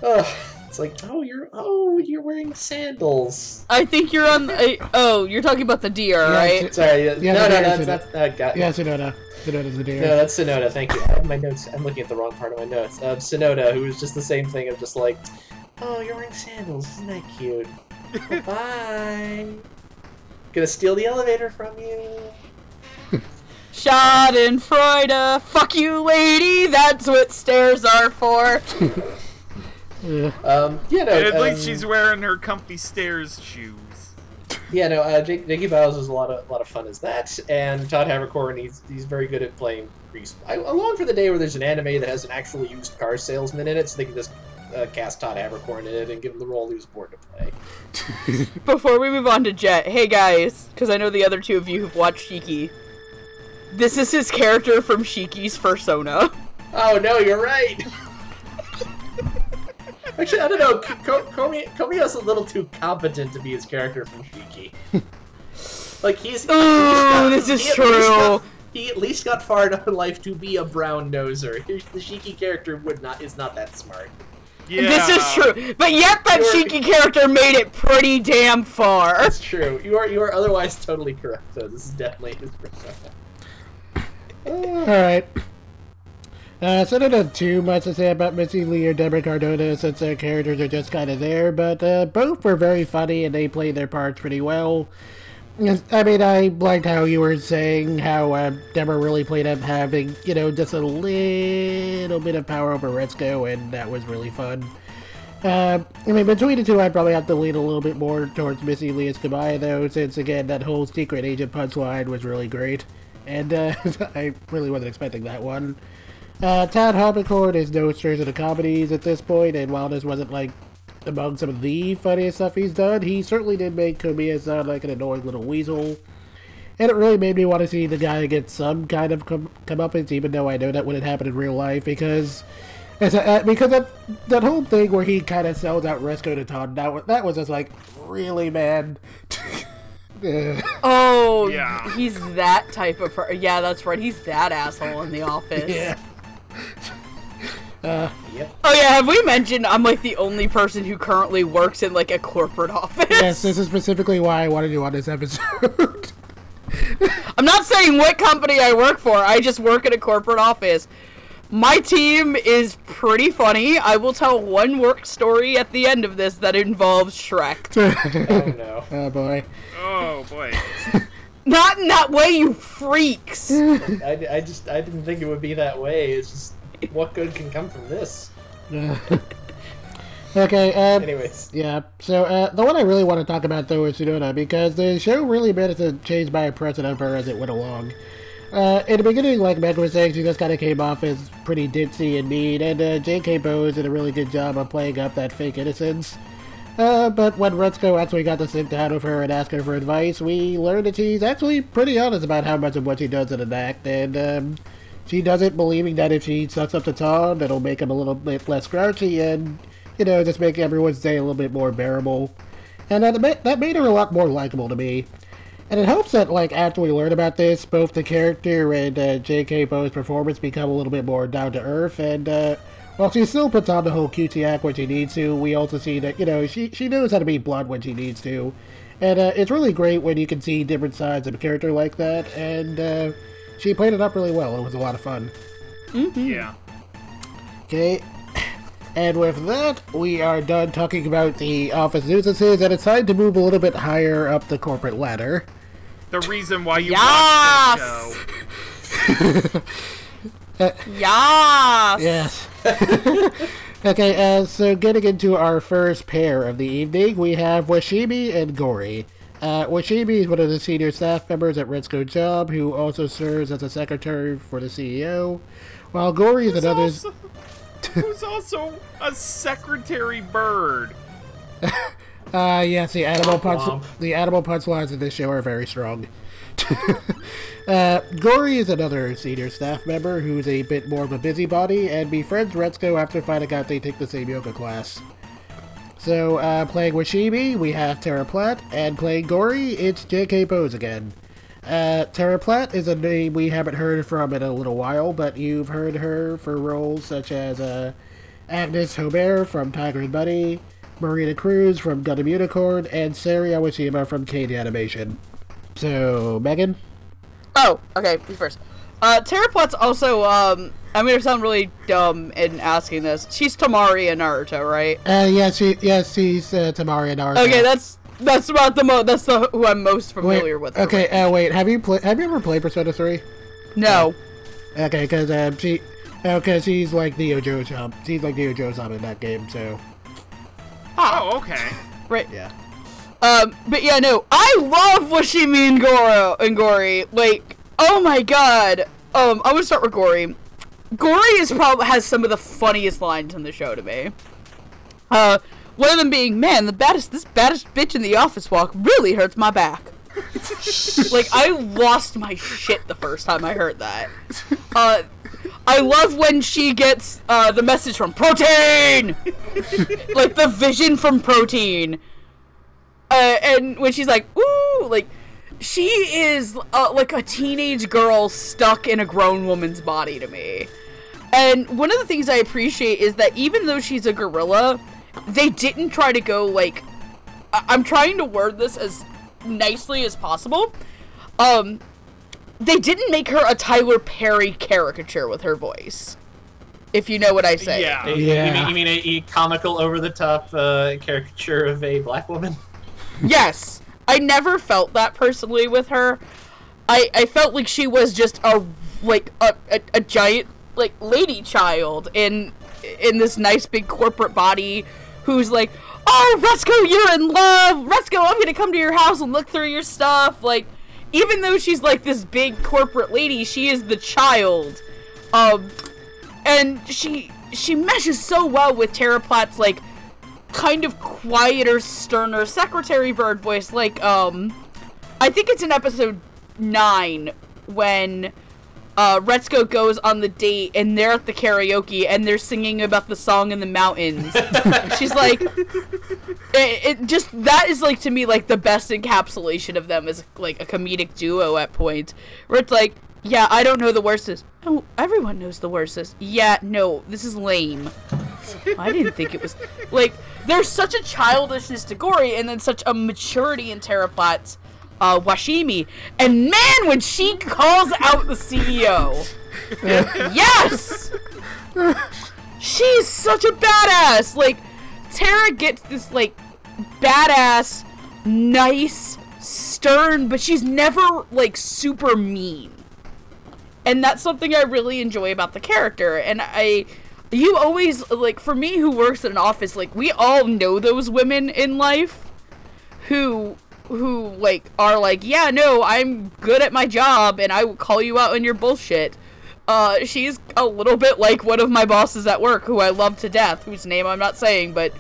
Ugh. It's like, you're wearing sandals. I think you're on. You're talking about the deer, right? Sorry. Yeah, That's Sonoda. Sonoda's the deer. No, that's Sonoda. Thank you. I have my notes. I'm looking at the wrong part of my notes. Sonoda, who was just the same thing of just like, oh, you're wearing sandals. Isn't that cute? Bye. Gonna steal the elevator from you. Schadenfreude. Fuck you, lady. That's what stairs are for. At least she's wearing her comfy stairs shoes. Yeah, no, Jakey Bowles was a lot of fun as that, and Todd Havercorn, he's very good at playing Grease. I long for the day where there's an anime that has an actual used car salesman in it, so they can just cast Todd Havercorn in it and give him the role he was born to play. Before we move on to Jet, hey guys, because I know the other 2 of you have watched Shiki. This is his character from Shiki's Persona. Oh no, you're right! Actually, I don't know. Komiya's a little too competent to be his character from Shiki. Like, this is true. He at least got far enough in life to be a brown noser. The Shiki character is not that smart. Yeah. This is true. But yet that Shiki character made it pretty damn far. That's true. You are otherwise totally correct, though. This is definitely his persona. Alright. So I don't have too much to say about Missy Lee or Deborah Cardona since their characters are just kind of there, but both were very funny and they played their parts pretty well. I mean, I liked how you were saying how Deborah really played up having, just a little bit of power over Retsuko, and that was really fun. I mean, between the 2, I'd probably have to lean a little bit more towards Missy Lee as Kabaya, though, since, again, that whole secret agent punchline was really great, and I really wasn't expecting that one. Todd Havercorn is no stranger to comedies at this point, and while this wasn't, like, among some of the funniest stuff he's done, he certainly did make Komiya sound like an annoying little weasel. And it really made me want to see the guy get some kind of comeuppance, even though I know that wouldn't happen in real life, because that whole thing where he kind of sells out Retsuko to Todd, that was just like, really, man? Oh, yeah. He's that type of yeah, that's right, he's that asshole in the office. Yeah. Yep. Oh yeah, have we mentioned I'm like the only person who currently works in like a corporate office? Yes, this is specifically why I wanted you on this episode. I'm not saying what company I work for, I just work in a corporate office. My team is pretty funny. I will tell one work story at the end of this that involves Shrek. Oh no. Oh boy. Oh boy. Not in that way, you freaks! I didn't think it would be that way. It's just, what good can come from this? Okay, Anyways. yeah, so, the one I really want to talk about, though, is Tsunoda, because the show really managed to change my impression of her as it went along. In the beginning, like Meg was saying, she just kind of came off as pretty ditzy and mean, and J.K. Bowes did a really good job of playing up that fake innocence. But when Retsuko actually got to sit down with her and ask her for advice, we learned that she's actually pretty honest about how much of what she does in an act, and she does it believing that if she sucks up to Tom, it'll make him a little bit less grouchy and, just make everyone's day a little bit more bearable. And that made her a lot more likable to me. And it helps that, like, after we learn about this, both the character and J.K. Bowes' performance become a little bit more down-to-earth, and, while she still puts on the whole cutesy act when she needs to, we also see that, she knows how to be blunt when she needs to. And it's really great when you can see different sides of a character like that, and she played it up really well. It was a lot of fun. Mm-hmm. Yeah. Okay, and with that, we are done talking about the office nuisances, and it's time to move a little bit higher up the corporate ladder. The reason why you Yes! watch this show. Yes. Okay, so getting into our first pair of the evening, we have Washimi and Gori. Washimi is one of the senior staff members at Retsuko Job, who also serves as a secretary for the CEO, while Gori is another... Who's also a secretary bird. Yes, the animal punchlines in this show are very strong. Gori is another senior staff member who's a bit more of a busybody and befriends Retsuko after finding out they take the same yoga class. So, playing Washimi, we have Tara Platt, and playing Gori, it's J.K. Bose again. Tara Platt is a name we haven't heard from in a little while, but you've heard her for roles such as Agnes Homer from Tiger and Bunny, Marina Cruz from Gundam Unicorn, and Sari Awashima from Kane Animation. So, Megan? Oh, okay, me first. Tara Platt's also, I'm gonna sound really dumb in asking this. She's Tamari in Naruto, right? She's Tamari in Naruto. Okay, that's about that's who I'm most familiar with. Okay, wait, have you ever played Persona 3? No. Okay, because she's like Neo Joe-sama. She's like Neo Joe-sama in that game, so... Oh, okay. Right. Yeah. But yeah, no, I love Washimi and Gori. Like, oh my god. I'm gonna start with Gori. Gori has some of the funniest lines in the show to me. One of them being, man, this baddest bitch in the office walk really hurts my back. Like, I lost my shit the first time I heard that. I love when she gets, the message from Protein! Like, the vision from Protein. And when she's like, ooh, like, she is, like a teenage girl stuck in a grown woman's body to me. And one of the things I appreciate is that even though she's a gorilla, they didn't try to go, like, I'm trying to word this as nicely as possible. They didn't make her a Tyler Perry caricature with her voice. If you know what I say. Yeah. You mean a comical, over-the-top caricature of a black woman? Yes. I never felt that personally with her. I felt like she was just a giant, like, lady child in this nice big corporate body who's like, oh, Retsuko, you're in love! Retsuko, I'm gonna come to your house and look through your stuff. Like, even though she's like this big corporate lady, she is the child. And she meshes so well with Tara Platt's, like, kind of quieter, sterner secretary bird voice. Like, I think it's in episode 9 when Retsuko goes on the date and they're at the karaoke and they're singing about the song in the mountains. She's like, it just, that is, like, to me, like, the best encapsulation of them as, like, a comedic duo at points, where it's like, yeah, I don't know the worstest. Oh, everyone knows the worstest. Yeah, no, this is lame. I didn't think it was, like, there's such a childishness to Gori and then such a maturity in Tara Platt's Washimi. And man, when she calls out the CEO, yes! She's such a badass! Like, Tara gets this, like, badass, nice, stern, but she's never, like, super mean. And that's something I really enjoy about the character. And you always, like, for me who works in an office, like, we all know those women in life who, like, are like, yeah, no, I'm good at my job, and I will call you out on your bullshit. She's a little bit like one of my bosses at work, who I love to death, whose name I'm not saying, but,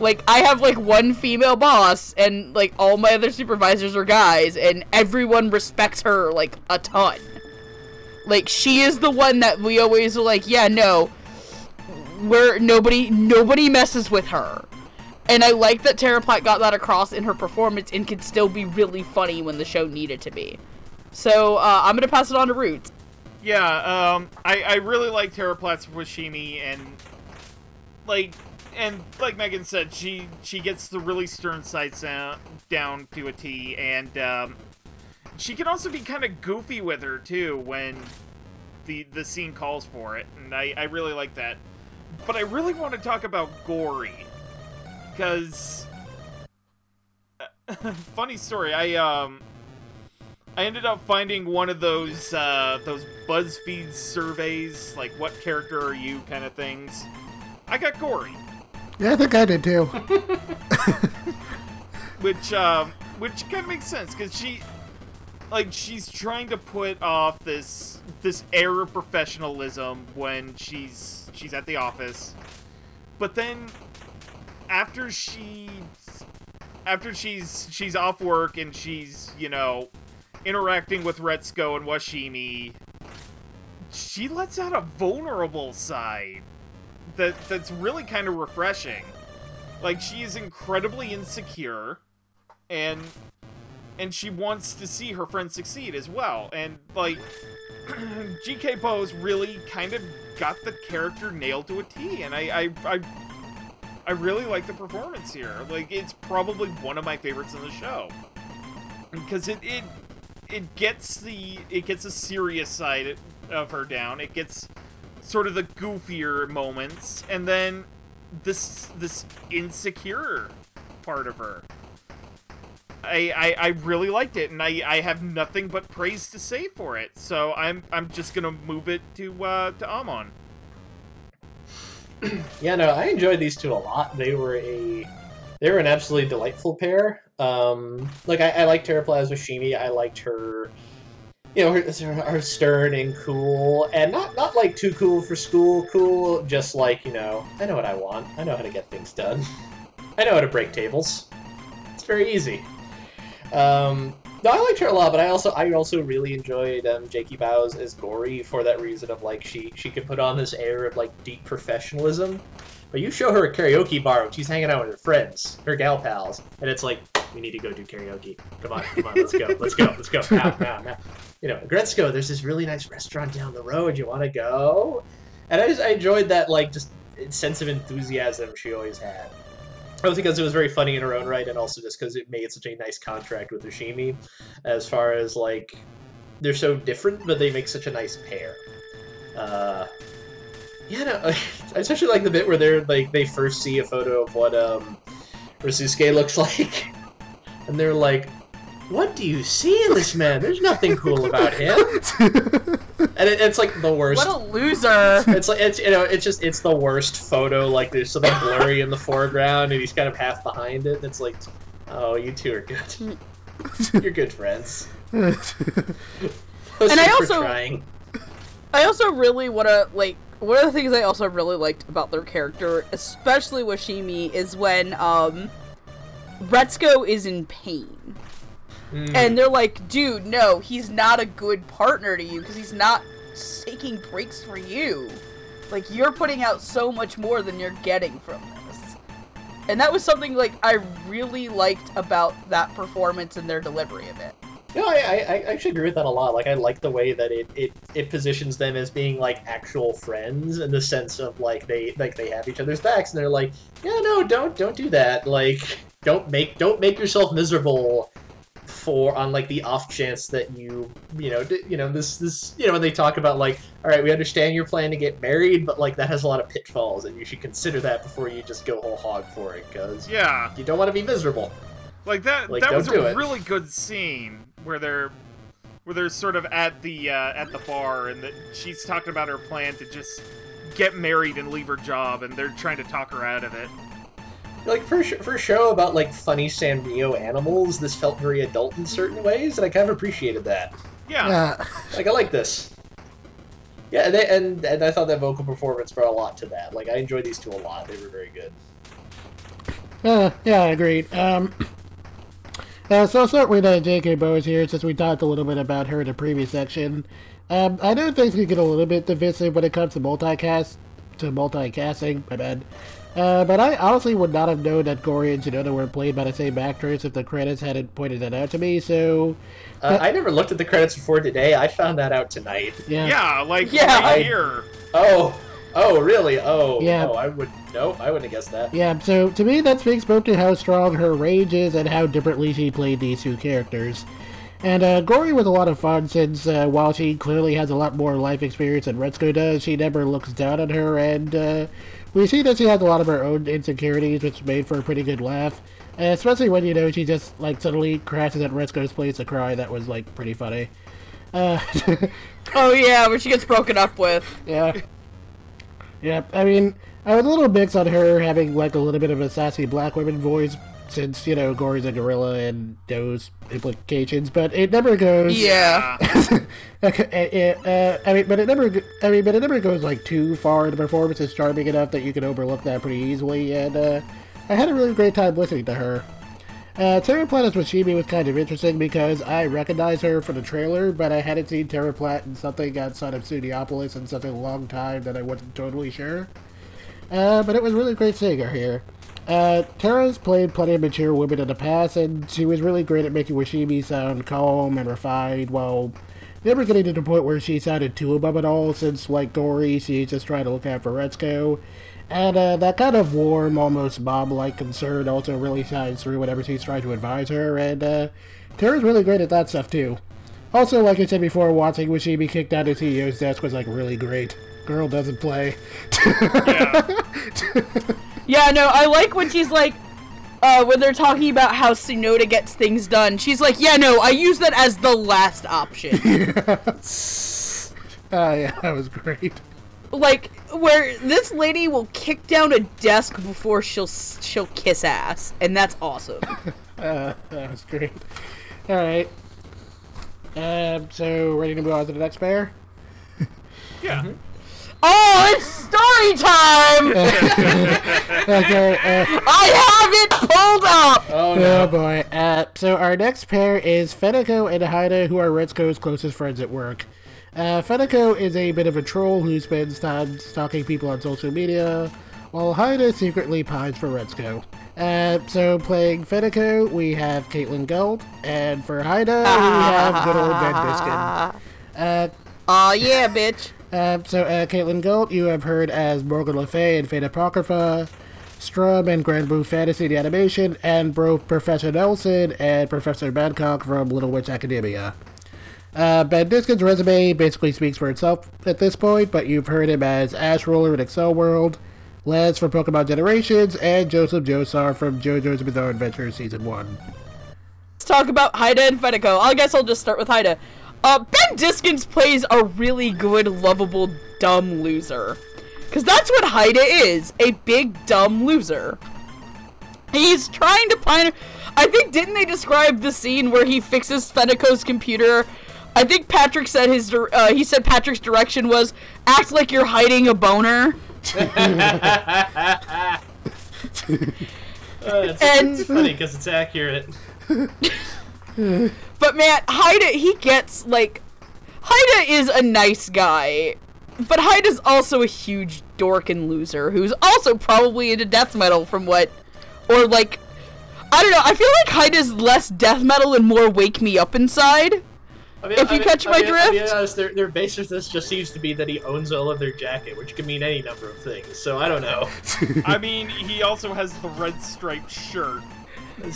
like, I have, like, one female boss, and, like, all my other supervisors are guys, and everyone respects her, like, a ton. Like, she is the one that we always are like, yeah, no, nobody messes with her. And I like that Tara Platt got that across in her performance and could still be really funny when the show needed to be. So, I'm gonna pass it on to Roots. Yeah, I really like Tara Platt's Washimi, and like Megan said, she gets the really stern sides down to a T, and she can also be kind of goofy with her too when the scene calls for it, and I really like that. But I really want to talk about Gori, because funny story, I I ended up finding one of those BuzzFeed surveys, like what character are you kind of things. I got Gory. Yeah, I think I did too. Which kind of makes sense, because she's trying to put off this air of professionalism when she's at the office, but then after she's off work and she's, you know, interacting with Retsuko and Washimi, she lets out a vulnerable side that's really kind of refreshing. Like, she is incredibly insecure, and she wants to see her friend succeed as well. And, like, GK Pose really kind of got the character nailed to a T, and I really like the performance here. Like, it's probably one of my favorites in the show. Because it gets a serious side of her down. It gets sort of the goofier moments, and then this insecure part of her. I really liked it, and I have nothing but praise to say for it. So I'm just gonna move it to Amon. Yeah, no, I enjoyed these two a lot. They were an absolutely delightful pair. Like I liked Terraplasma Shimi. I liked her, you know, her stern and cool, and not like too cool for school cool. Just like, you know, I know what I want. I know how to get things done. I know how to break tables. It's very easy. No, I liked her a lot, but I also really enjoyed Jakey Bowes as Gory for that reason of, like, she can put on this air of, like, deep professionalism, but you show her a karaoke bar when she's hanging out with her friends, her gal pals, and it's like, we need to go do karaoke. Come on, let's go. Now. You know, Aggretsuko, there's this really nice restaurant down the road. You want to go? And I enjoyed that, like, just sense of enthusiasm she always had. Both because it was very funny in her own right, and also just because it made such a nice contract with Ushimi, as far as, like, they're so different, but they make such a nice pair. Yeah, no, I especially like the bit where they first see a photo of what Retsuko looks like, and they're like, "What do you see in this man? There's nothing cool about him." And it's like the worst. What a loser! It's like it's the worst photo. Like, there's something blurry in the foreground, and he's kind of half behind it. And it's like, oh, you two are good. You're good friends. And I also really want to, like, one of the things I also really liked about their character, especially Washimi, is when Retsuko is in pain. And they're like, dude, no, he's not a good partner to you because he's not taking breaks for you. Like, you're putting out so much more than you're getting from this. And that was something, like, I really liked about that performance and their delivery of it. No, I actually agree with that a lot. Like, I like the way that it positions them as being, like, actual friends, in the sense of, like, they have each other's backs, and they're like, yeah, no, don't do that. Like, don't make yourself miserable on, like, the off chance that this when they talk about, like, all right, we understand your plan to get married, but, like, that has a lot of pitfalls, and you should consider that before you just go whole hog for it, because you don't want to be miserable. Like, that was a really good scene where they're sort of at the bar, and she's talking about her plan to just get married and leave her job, and they're trying to talk her out of it. Like, for a show about, like, funny Sanrio animals, this felt very adult in certain ways, and I kind of appreciated that. Yeah. Like, I like this. Yeah, and I thought that vocal performance brought a lot to that. Like, I enjoyed these two a lot. They were very good. Yeah, I agreed. So I'll start with J.K. Bowes here, since we talked a little bit about her in the previous section. I know things can get a little bit divisive when it comes to multicasting, my bad. But I honestly would not have known that Gory and Shinoda were played by the same actress if the credits hadn't pointed that out to me, so... I never looked at the credits before today. I found that out tonight. Right here. Oh, really? Oh, yeah. I wouldn't have guessed that. Yeah, so to me that speaks both to how strong her range is and how differently she played these two characters. And Gory was a lot of fun since while she clearly has a lot more life experience than Retsuko does, she never looks down on her, and we see that she has a lot of her own insecurities, which made for a pretty good laugh. Especially when, you know, she just, like, suddenly crashes at Retsuko's place to cry. That was, like, pretty funny. Oh yeah, when she gets broken up with. Yeah. Yep, I mean, I was a little mixed on her having, like, a little bit of a sassy black woman voice, since, you know, Gory's a gorilla and those implications, but it never goes... Yeah. I mean, but it never goes, like, too far. The performance is charming enough that you can overlook that pretty easily, and, I had a really great time listening to her. Terra Platta's Washimi was kind of interesting because I recognized her from the trailer, but I hadn't seen Terra Platt in something outside of Studiopolis in such a long time that I wasn't totally sure. But it was really great seeing her here. Terra's played plenty of mature women in the past, and she was really great at making Washimi sound calm and refined, while never getting to the point where she sounded too above it all, since, like Gory, she's just trying to look out for Retsuko. And that kind of warm, almost mom-like concern also really shines through whenever she's trying to advise her, and Terra's really great at that stuff too. Also, like I said before, watching Washimi kick down the CEO's desk was, like, really great. Girl doesn't play. Yeah. Yeah, no, I like when she's like, when they're talking about how Tsunoda gets things done, she's like, yeah, no, I use that as the last option. Yeah, that was great. Like, where this lady will kick down a desk before she'll kiss ass, and that's awesome. That was great. Alright. So, ready to move on to the next pair? Yeah. Mm-hmm. Oh, it's story time! Okay, I have it pulled up! Oh, oh no. boy. So our next pair is Feneko and Haida, who are Retsuko's closest friends at work. Feneko is a bit of a troll who spends time stalking people on social media, while Haida secretly pines for Retsuko. So playing Feneko, we have Caitlin Gold, and for Haida, we have good old Ben Diskin. Aw, yeah, bitch. So Caitlin Gold, you have heard as Morgan Le Fay in Fate Apocrypha, Strum and Grand Blue Fantasy the animation, and both Professor Nelson and Professor Badcock from Little Witch Academia. Ben Diskin's resume basically speaks for itself at this point, but you've heard him as Ash Roller in Excel World, Les from Pokemon Generations, and Joseph Joestar from JoJo's Bizarre Adventure Season 1. Let's talk about Haida and Feneko. I guess I'll just start with Haida. Ben Diskins plays a really good, lovable, dumb loser. Because that's what Haida is, a big, dumb loser. He's trying to find... I think, didn't they describe the scene where he fixes Feneko's computer? I think Patrick said he said Patrick's direction was, act like you're hiding a boner. It's funny because it's accurate. But man, Haida, he gets, like... Haida is a nice guy, but Haida's also a huge dork and loser, who's also probably into death metal from what... Or, like... I don't know, I feel like Haida's less death metal and more wake me up inside. If you catch my drift? To be honest, their basis this just seems to be that he owns a leather jacket, which can mean any number of things, so I don't know. I mean, he also has the red striped shirt.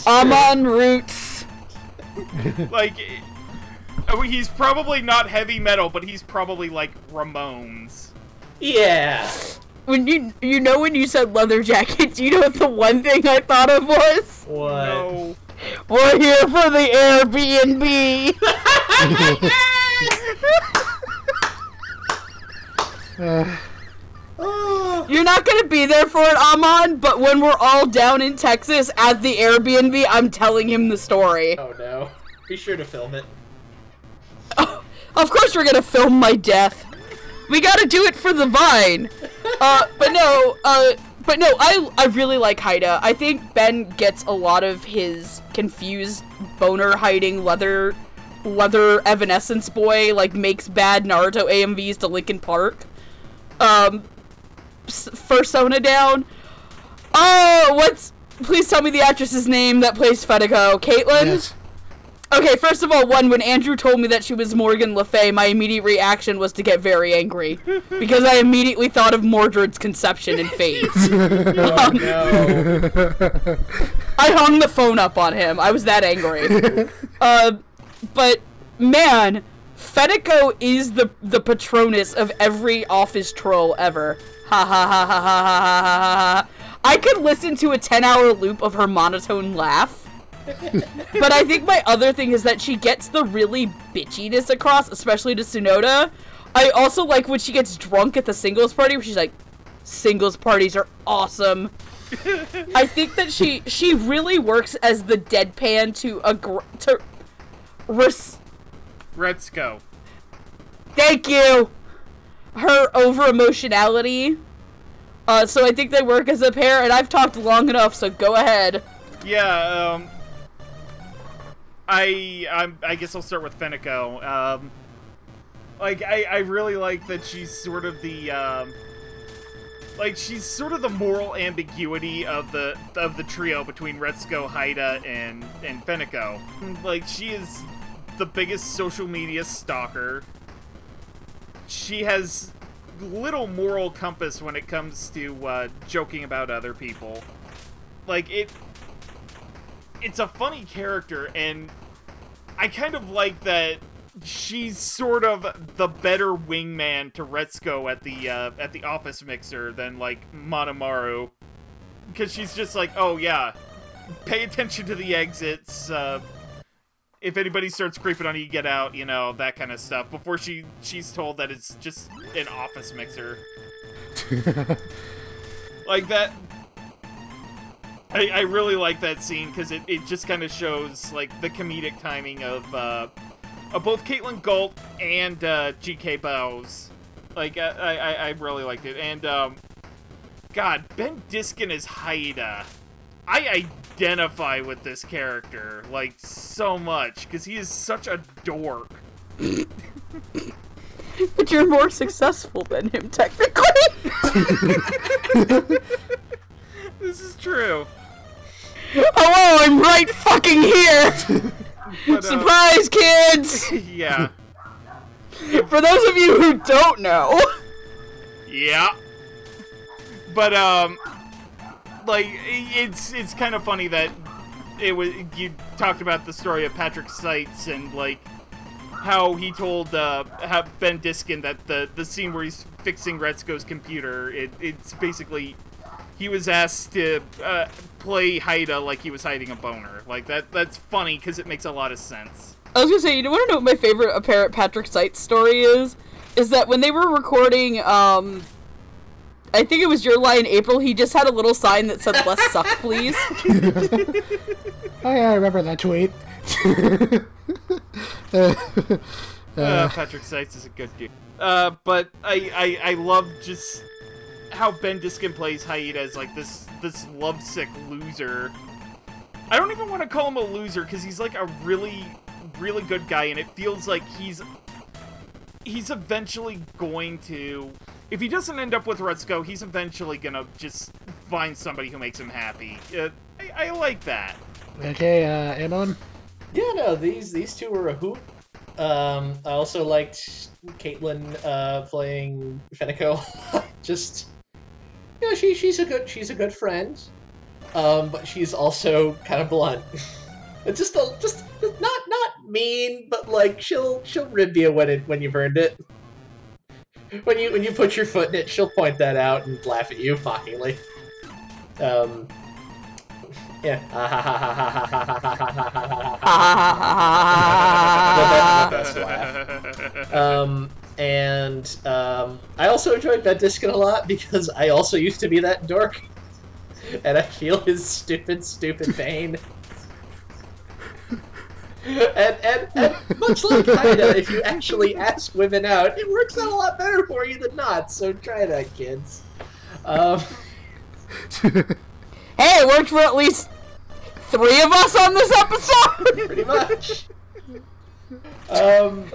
Amon roots. Like, he's probably not heavy metal, but he's probably like Ramones. Yeah. When when you said leather jackets, you know what the one thing I thought of was? What? No. We're here for the Airbnb. You're not gonna be there for it, Amon, but when we're all down in Texas at the Airbnb, I'm telling him the story. Oh no. Be sure to film it. Oh, of course we're gonna film my death. We gotta do it for the Vine. But no, I really like Haida. I think Ben gets a lot of his confused boner hiding leather evanescence boy, like, makes bad Naruto AMVs to Linkin Park. Fursona down. Oh, please tell me the actress's name that plays Feneko. Caitlin? Yes. Okay, first of all, when Andrew told me that she was Morgan Le Fay, my immediate reaction was to get very angry. Because I immediately thought of Mordred's conception in Fate. Oh no. I hung the phone up on him. I was that angry. But, man, Feneko is the patronus of every office troll ever. Ha ha ha ha ha ha ha ha ha. I could listen to a 10-hour loop of her monotone laugh. But I think my other thing is that she gets the really bitchiness across, especially to Tsunoda. I also like when she gets drunk at the singles party, where she's like, singles parties are awesome. I think that she really works as the deadpan to Retsuko. Thank you! Her over-emotionality. So I think they work as a pair, and I've talked long enough, so go ahead. Yeah, I guess I'll start with Feniko. Like, I really like that she's sort of the, like, she's sort of the moral ambiguity of the trio between Retsuko, Haida, and Feniko. Like, she is the biggest social media stalker. She has little moral compass when it comes to, joking about other people. Like, it's a funny character, and I kind of like that she's sort of the better wingman to Retsuko at the office mixer than, like, Monomaru. Because she's just like, oh yeah, pay attention to the exits, if anybody starts creeping on you, get out, you know, that kind of stuff, before she's told that it's just an office mixer. Like, that... I really like that scene, because it just kind of shows, like, the comedic timing of both Caitlin Galt and GK Bowes. Like, I really liked it. And, God, Ben Diskin is Haida. I identify with this character, like, so much, because he is such a dork. But you're more successful than him, technically. This is true. Hello, I'm right fucking here! But, surprise, kids! Yeah. For those of you who don't know. Yeah. But, like, it's kind of funny that you talked about the story of Patrick Seitz and, like, how he told, Ben Diskin that the scene where he's fixing Retsuko's computer, it's basically, he was asked to, play Haida like he was hiding a boner. Like, that's funny, because it makes a lot of sense. I was gonna say, you want to know what my favorite apparent Patrick Seitz story is? Is that when they were recording, I think it was Your Lie in April, he just had a little sign that said, "Less suck, please." Oh yeah, I remember that tweet. Patrick Seitz is a good dude. But I love just how Ben Diskin plays Haida as, like, this lovesick loser. I don't even want to call him a loser, because he's, like, a really, really good guy, and it feels like he's eventually going to... If he doesn't end up with Retsuko, he's eventually gonna just find somebody who makes him happy. I like that. Okay, Amon? Yeah, no, these two were a hoot. I also liked Caitlin playing Feniko. Just, you know, she's a good friend, but she's also kind of blunt. just not mean, but like she'll rib you when you've earned it. When you put your foot in it, she'll point that out and laugh at you mockingly. Yeah. My best laugh. And I also enjoyed Ben Diskin a lot because I also used to be that dork, and I feel his stupid pain. And much like Haida, if you actually ask women out, it works out a lot better for you than not, so try that, kids. Hey, it worked for at least 3 of us on this episode! Pretty much.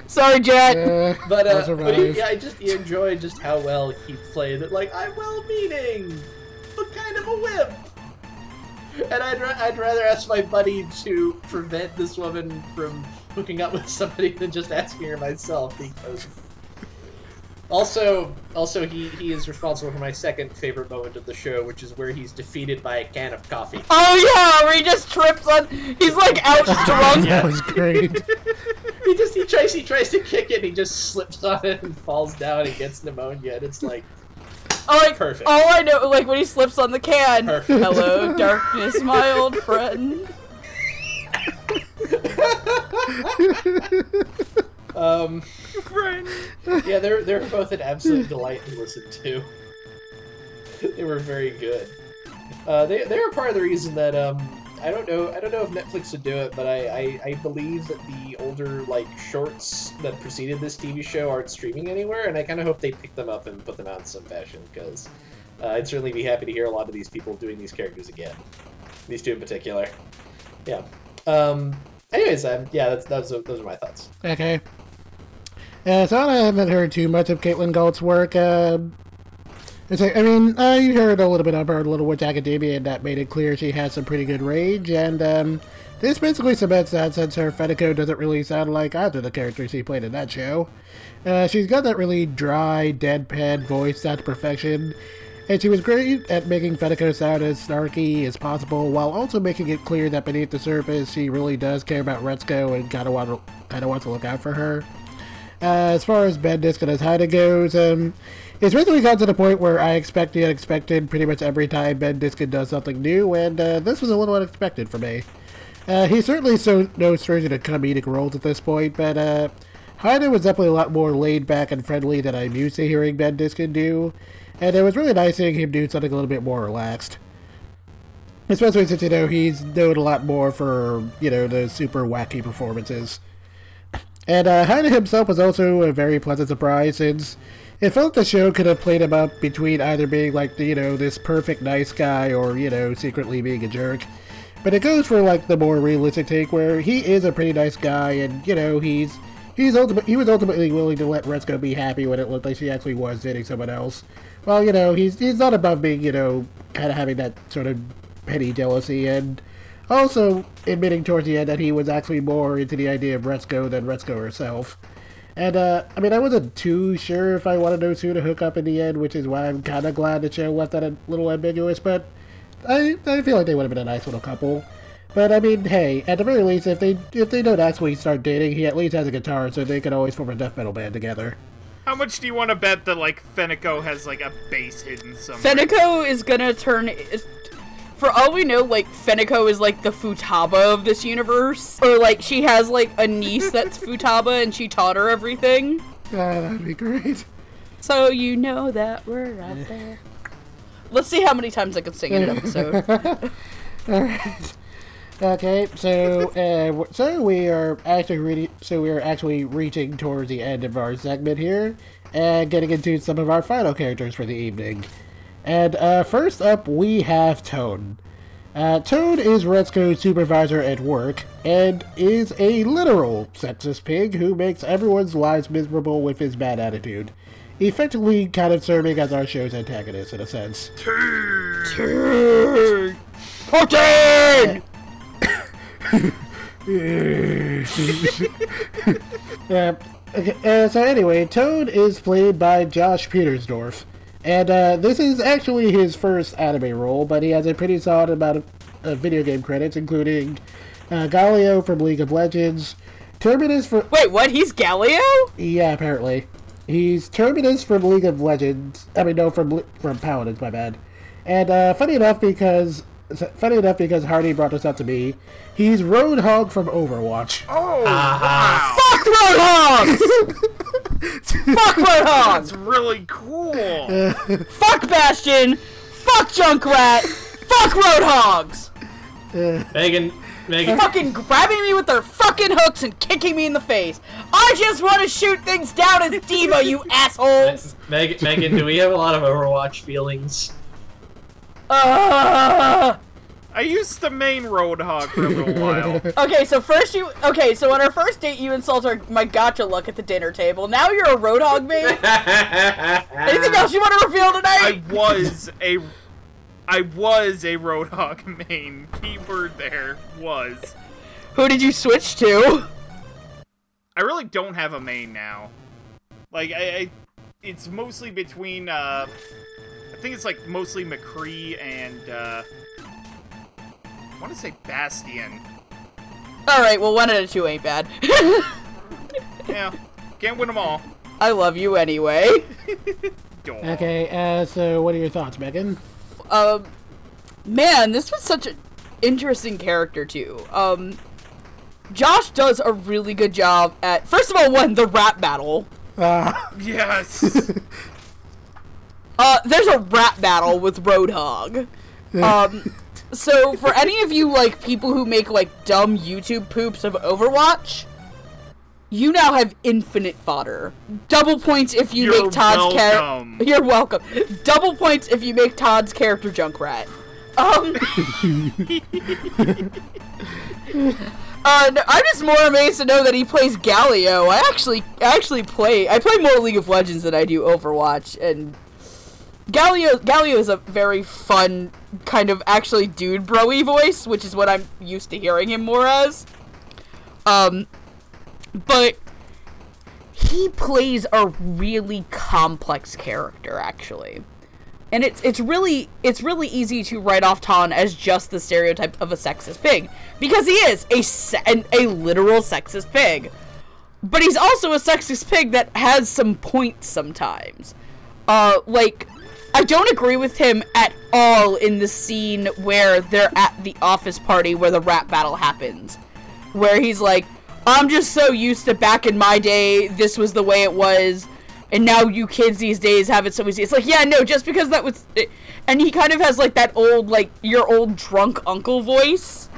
Sorry, Jet. But yeah, I just enjoyed just how well he played it. Like, I'm well-meaning, but kind of a wimp. And I'd rather ask my buddy to prevent this woman from hooking up with somebody than just asking her myself, because... Also, he is responsible for my second favorite moment of the show, which is where he's defeated by a can of coffee. Oh yeah, where he just trips on... He's like out drunk. That was great. He tries to kick it, and he just slips on it and falls down and gets pneumonia, and it's like... like, Perfect. all I know, like, when he slips on the can, Perfect. hello, darkness, my old friend. Friend. Yeah, they're both an absolute delight to listen to. They were very good. They were part of the reason that I don't know if Netflix would do it, but I believe that the older like shorts that preceded this TV show aren't streaming anywhere, and I kind of hope they pick them up and put them out in some fashion, because I'd certainly be happy to hear a lot of these people doing these characters again. These two in particular. Yeah. Anyways, yeah, those are my thoughts. Okay. So I haven't heard too much of Caitlin Galt's work. I heard a little bit about Little Witch Academia, and that made it clear she has some pretty good range, and this basically cements that since her Fenico doesn't really sound like either of the characters he played in that show. She's got that really dry, deadpan voice down to perfection, and she was great at making Fenico sound as snarky as possible, while also making it clear that beneath the surface she really does care about Retsuko and kinda wants to look out for her. As far as Ben Disc and his Haida goes, it's basically got to the point where I expect the unexpected pretty much every time Ben Diskin does something new, and this was a little unexpected for me. He's certainly no stranger to comedic roles at this point, but Haida was definitely a lot more laid back and friendly than I'm used to hearing Ben Diskin do, and it was really nice seeing him do something a little bit more relaxed. Especially since, he's known a lot more for, the super wacky performances. And Haida himself was also a very pleasant surprise, since it felt the show could have played him up between either being like, this perfect nice guy or, secretly being a jerk. But it goes for like the more realistic take where he is a pretty nice guy, and, he was ultimately willing to let Retsuko be happy when it looked like she actually was dating someone else. Well, he's not above being, kind of having that sort of petty jealousy, and also admitting towards the end that he was actually more into the idea of Retsuko than Retsuko herself. And, I wasn't too sure if I wanted those two to hook up in the end, which is why I'm kind of glad the show left that a little ambiguous, but I feel like they would have been a nice little couple. But, hey, at the very least, if they don't actually start dating, he at least has a guitar, so they can always form a death metal band together. How much do you want to bet that, like, Fenico has, like, a bass hidden somewhere? Fenico is gonna turn... For all we know, like, Fenico is, like, the Futaba of this universe. Or, like, she has, like, a niece that's Futaba and she taught her everything. That'd be great. So you know that we're out there. Let's see how many times I can sing in an episode. Alright. Okay, so we are actually reaching towards the end of our segment here, and getting into some of our final characters for the evening. And first up, we have Toad. Toad is Retsuko's supervisor at work, and is a literal sexist pig who makes everyone's lives miserable with his bad attitude, effectively kind of serving as our show's antagonist in a sense. Turn! Putin! So anyway, Toad is played by Josh Petersdorf. And this is actually his first anime role, but he has a pretty solid amount of video game credits, including Galio from League of Legends, Terminus from... Wait, what? He's Galio? Yeah, apparently. He's Terminus from League of Legends. From Paladins, my bad. And funny enough, because Hardy brought this up to me, he's Roadhog from Overwatch. Oh, wow. Fuck Roadhogs! Fuck Roadhogs! That's really cool. Fuck Bastion! Fuck Junkrat! Fuck Roadhogs! Megan. Fucking grabbing me with their fucking hooks and kicking me in the face. I just want to shoot things down as Diva, you assholes! Megan, do we have a lot of Overwatch feelings? I used to main Roadhog for a little while. Okay, so on our first date you insult my gotcha look at the dinner table. Now you're a Roadhog main? Anything else you want to reveal tonight? I was a Roadhog main. Keyword there, was. Who did you switch to? I really don't have a main now. Like, it's mostly between, I think it's, like, mostly McCree and, I want to say Bastion. Alright, well, one out of two ain't bad. Yeah, can't win them all. I love you anyway. Okay, so what are your thoughts, Megan? Man, this was such an interesting character, too. Josh does a really good job at, first of all, the rap battle. Yes! There's a rap battle with Roadhog. So for any of you, like, people who make, like, dumb YouTube poops of Overwatch, you now have infinite fodder. Double points if you make Todd's character. You're welcome. Double points if you make Todd's character Junkrat. I'm just more amazed to know that he plays Galio. I play more League of Legends than I do Overwatch, and Galio is a very fun, kind of actually dude bro-y voice, which is what I'm used to hearing him more as. But he plays a really complex character, actually. And it's really easy to write off Ton as just the stereotype of a sexist pig, because he is a literal sexist pig. But he's also a sexist pig that has some points sometimes. Like, I don't agree with him at all in the scene where they're at the office party where the rap battle happens, where he's like, I'm just so used to back in my day, this was the way it was, and now you kids these days have it so easy. It's like, yeah, no, just because that was... And he kind of has, like, that old, like, your old drunk uncle voice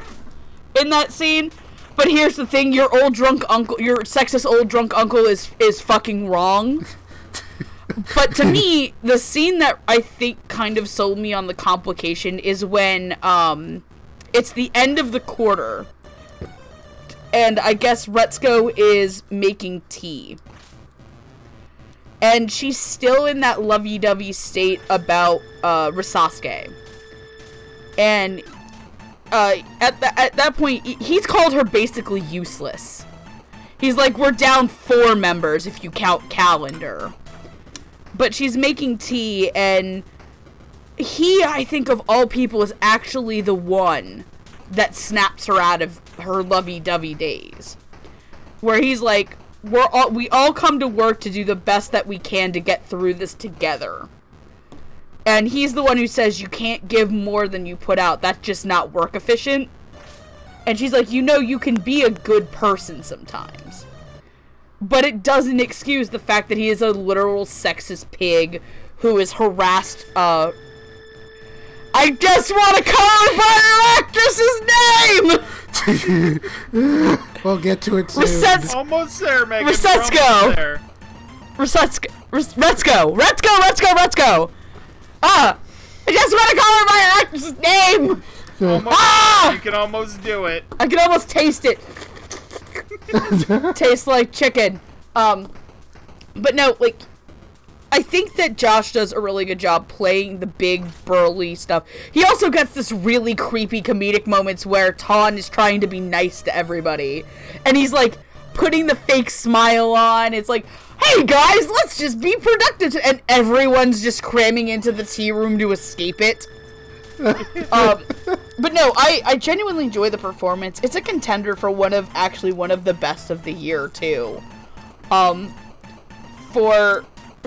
in that scene. But here's the thing, your sexist old drunk uncle is fucking wrong. But to me, the scene that I think kind of sold me on the complication is when, it's the end of the quarter. And I guess Retsuko is making tea. And she's still in that lovey-dovey state about Risasuke. And at that point, he's called her basically useless. He's like, we're down 4 members if you count Calendar. But she's making tea, and he, I think of all people, is actually the one that snaps her out of her lovey-dovey days. Where he's like, we all come to work to do the best that we can to get through this together. And he's the one who says you can't give more than you put out. That's just not work efficient. And she's like, you know, you can be a good person sometimes. But it doesn't excuse the fact that he is a literal sexist pig who is harassed, I just want to call her by her actress's name! We'll get to it soon. Almost there, Megan. Retsuko! Retsuko! I just want to call her by her actress's name! You can almost do it. I can almost taste it. Tastes like chicken. But no, like, I think that Josh does a really good job playing the big, burly stuff. He also gets this really creepy comedic moments where Ton is trying to be nice to everybody. And he's, like, putting the fake smile on. It's like, hey, guys, let's just be productive. And everyone's just cramming into the tea room to escape it. But no, I genuinely enjoy the performance. It's a contender for one of the best of the year, too.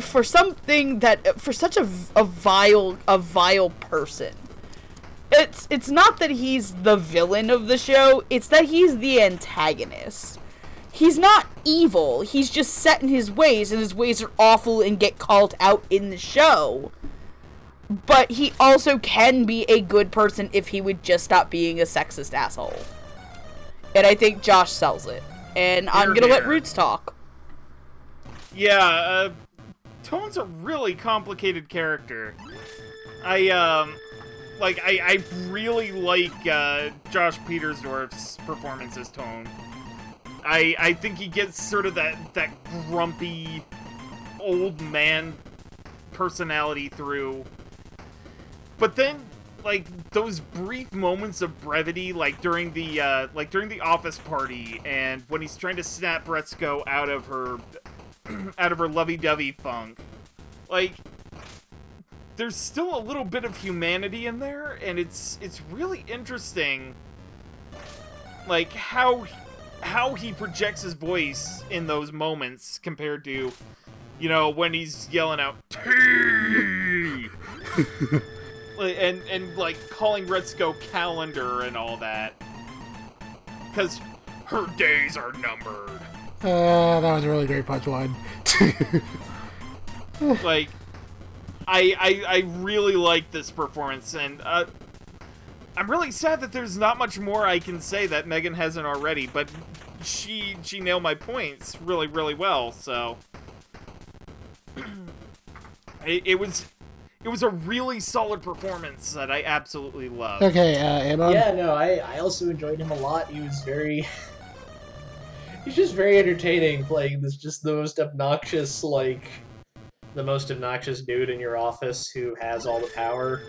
For something that, for such a vile person. It's not that he's the villain of the show, it's that he's the antagonist. He's not evil, he's just set in his ways, and his ways are awful and get called out in the show. But he also can be a good person if he would just stop being a sexist asshole. And I think Josh sells it. And I'm gonna let Roots talk. Yeah, Tone's a really complicated character. I really like Josh Petersdorf's performance as Tone. I think he gets sort of that grumpy old man personality through. But then, like, those brief moments of brevity, like during the office party, and when he's trying to snap Retsuko out of her lovey-dovey funk, like, there's still a little bit of humanity in there, and it's really interesting, like, how he projects his voice in those moments compared to You know, when he's yelling out, T! and like, calling Retsuko calendar and all that. Because her days are numbered. That was a really great punchline. Like, I really like this performance, and I'm really sad that there's not much more I can say that Megan hasn't already, but she nailed my points really, really well, so... It was a really solid performance that I absolutely loved. Okay, Amon? Yeah, no, I also enjoyed him a lot. He was very... He's just very entertaining, playing this just the most obnoxious, the most obnoxious dude in your office who has all the power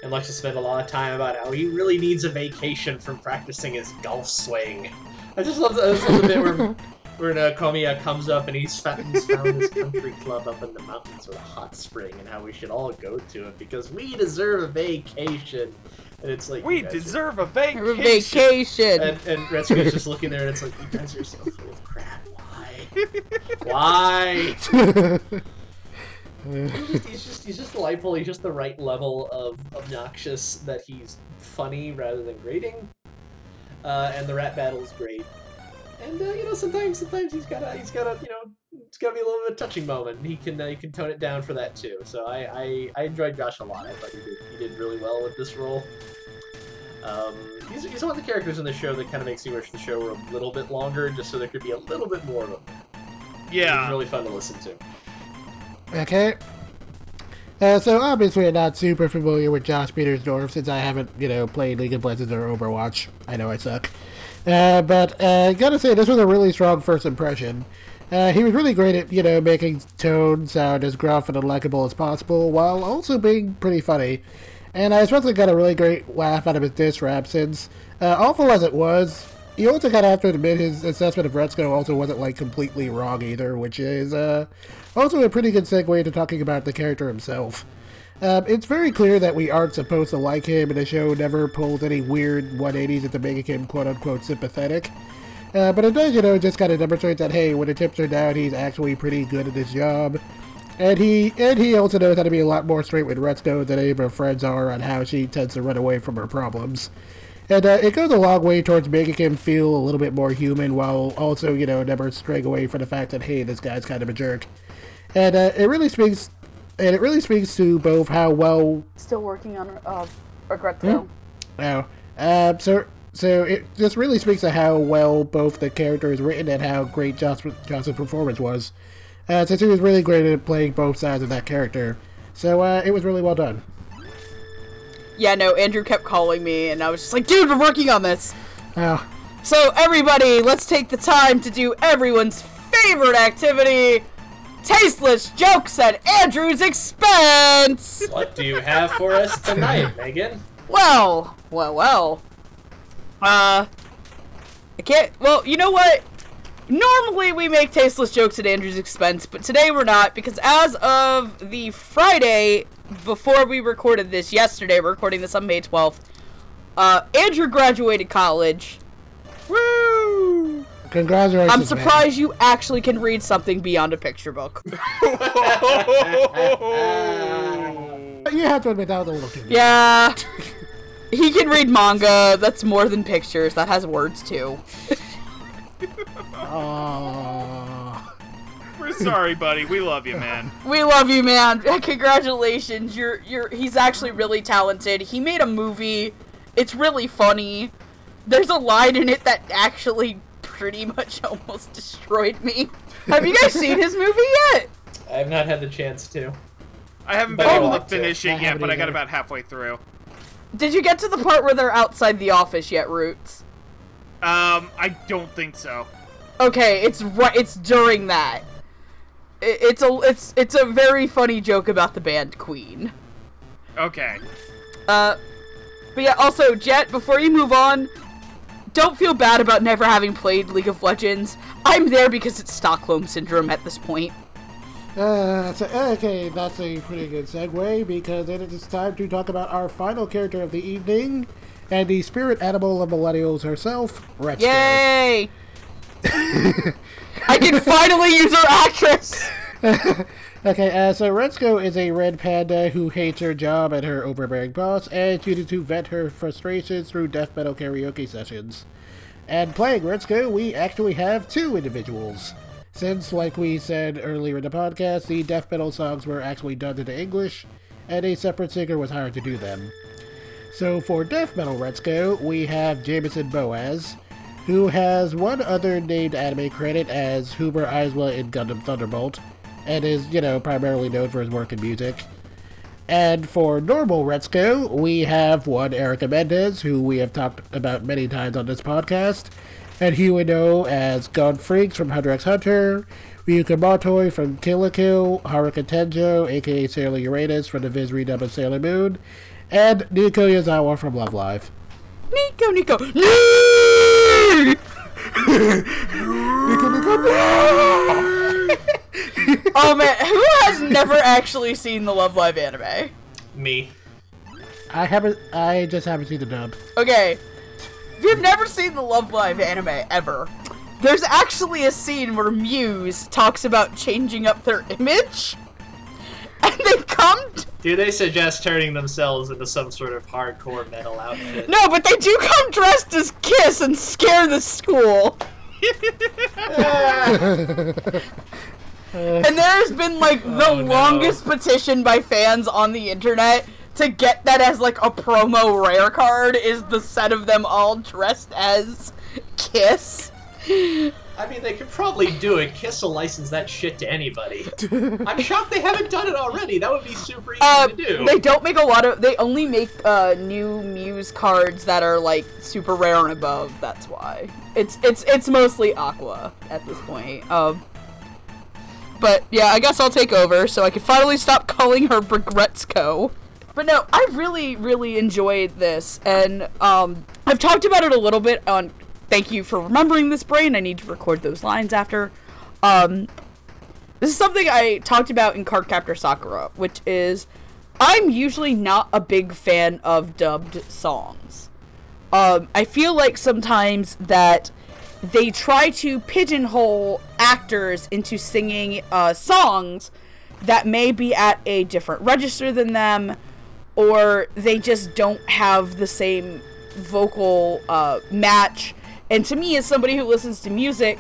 and likes to spend a lot of time about how he really needs a vacation from practicing his golf swing. I just love the bit where Komiya comes up and he's found this country club up in the mountains with a hot spring and how we should all go to it because we deserve a vacation. And it's like, we deserve a vacation! And Retsuko's just looking there and it's like, you guys are so full of crap. Why? Why? He's just delightful. He's just the right level of obnoxious that he's funny rather than grating. And the rap battle is great. And sometimes he's gotta be a little bit of a touching moment. And he can tone it down for that too. So I enjoyed Josh a lot. I thought he did really well with this role. He's one of the characters in the show that kind of makes me wish the show were a little bit longer, just so there could be a little bit more of him. Yeah, he's really fun to listen to. Okay. So obviously I'm not super familiar with Josh Petersdorf since I haven't, played League of Legends or Overwatch. I know I suck. But gotta say, this was a really strong first impression. He was really great at, making tone sound as gruff and unlikable as possible, while also being pretty funny. And I especially got a really great laugh out of his diss rap, since, awful as it was, you also kind of have to admit his assessment of Retsuko also wasn't, completely wrong either, which is, also a pretty good segue to talking about the character himself. It's very clear that we aren't supposed to like him, and the show never pulls any weird 180s into making him quote-unquote sympathetic. But it does, just kind of demonstrate that, hey, when the chips are down, he's actually pretty good at his job. And he also knows how to be a lot more straight with Retsuko than any of her friends are on how she tends to run away from her problems. And it goes a long way towards making him feel a little bit more human, while also, never straying away from the fact that, hey, this guy's kind of a jerk. And it really speaks to both how well... Still working on Aggretsuko. Oh. So it just really speaks to how well both the character is written and how great Josh's performance was. Since he was really great at playing both sides of that character. So it was really well done. Yeah, no, Andrew kept calling me, and I was just like, dude, we're working on this! Oh. So, everybody, let's take the time to do everyone's favorite activity, tasteless jokes at Andrew's expense! What do you have for us tonight, Megan? Well. I can't, well, you know what? Normally we make tasteless jokes at Andrew's expense, but today we're not, because as of the Friday before we recorded this yesterday, we're recording this on May 12th, Andrew graduated college. Woo! Congratulations, I'm surprised you actually can read something beyond a picture book. You have to admit that was a little too. Yeah. He can read manga. That's more than pictures. That has words, too. We're sorry, buddy. We love you, man. We love you, man. Congratulations. He's actually really talented. He made a movie. It's really funny. There's a line in it that actually pretty much almost destroyed me. Have you guys seen his movie yet? I have not had the chance to. I haven't been able to finish it yet, but I got about halfway through. Did you get to the part where they're outside the office yet, Roots? I don't think so. Okay, it's during that. It's a very funny joke about the band Queen. Okay. But yeah, also, Jet, before you move on, don't feel bad about never having played League of Legends. I'm there because it's Stockholm Syndrome at this point. Okay, that's a pretty good segue, because it is time to talk about our final character of the evening, and the spirit animal of millennials herself, Retsuko. Yay! I can finally use her actress! Okay, so Retsuko is a red panda who hates her job and her overbearing boss, and chooses to vent her frustrations through death metal karaoke sessions. And playing Retsuko, we actually have two individuals. Since, like we said earlier in the podcast, the death metal songs were actually dubbed into English, and a separate singer was hired to do them. So for death metal Retsuko, we have Jameson Boaz, who has one other named anime credit as Hoomer Aizawa in Gundam Thunderbolt, and is, primarily known for his work in music. And for normal Retsuko, we have one Erica Mendez, who we have talked about many times on this podcast, and who we know as God Freaks from Hunter x Hunter, Ryuka Matoi from Kill la Kill, Haruka Tenjo, aka Sailor Uranus from the Viz redub of Sailor Moon, and Nico Yazawa from Love Live. Nico! Nico, Oh man, who has never actually seen the Love Live anime? Me. I just haven't seen the dub. Okay, if you've never seen the Love Live anime ever, there's actually a scene where Muse talks about changing up their image, and they come Do they suggest turning themselves into some sort of hardcore metal outfit? No, but they do come dressed as Kiss and scare the school. And there's been, the longest petition by fans on the internet to get that as, a promo rare card, is the set of them all dressed as Kiss. I mean, they could probably do it. Kiss will license that shit to anybody. I'm shocked they haven't done it already. That would be super easy to do. They don't make a lot of... They only make new Muse cards that are, super rare and above. That's why. It's mostly Aqua at this point. But, yeah, I guess I'll take over so I can finally stop calling her Aggretsuko. But no, I really, really enjoyed this. And I've talked about it a little bit on... Thank you for remembering this, brain. I need to record those lines after. This is something I talked about in Cardcaptor Sakura, which is I'm usually not a big fan of dubbed songs. I feel like sometimes that they try to pigeonhole actors into singing songs that may be at a different register than them, or they just don't have the same vocal match. And to me, as somebody who listens to music,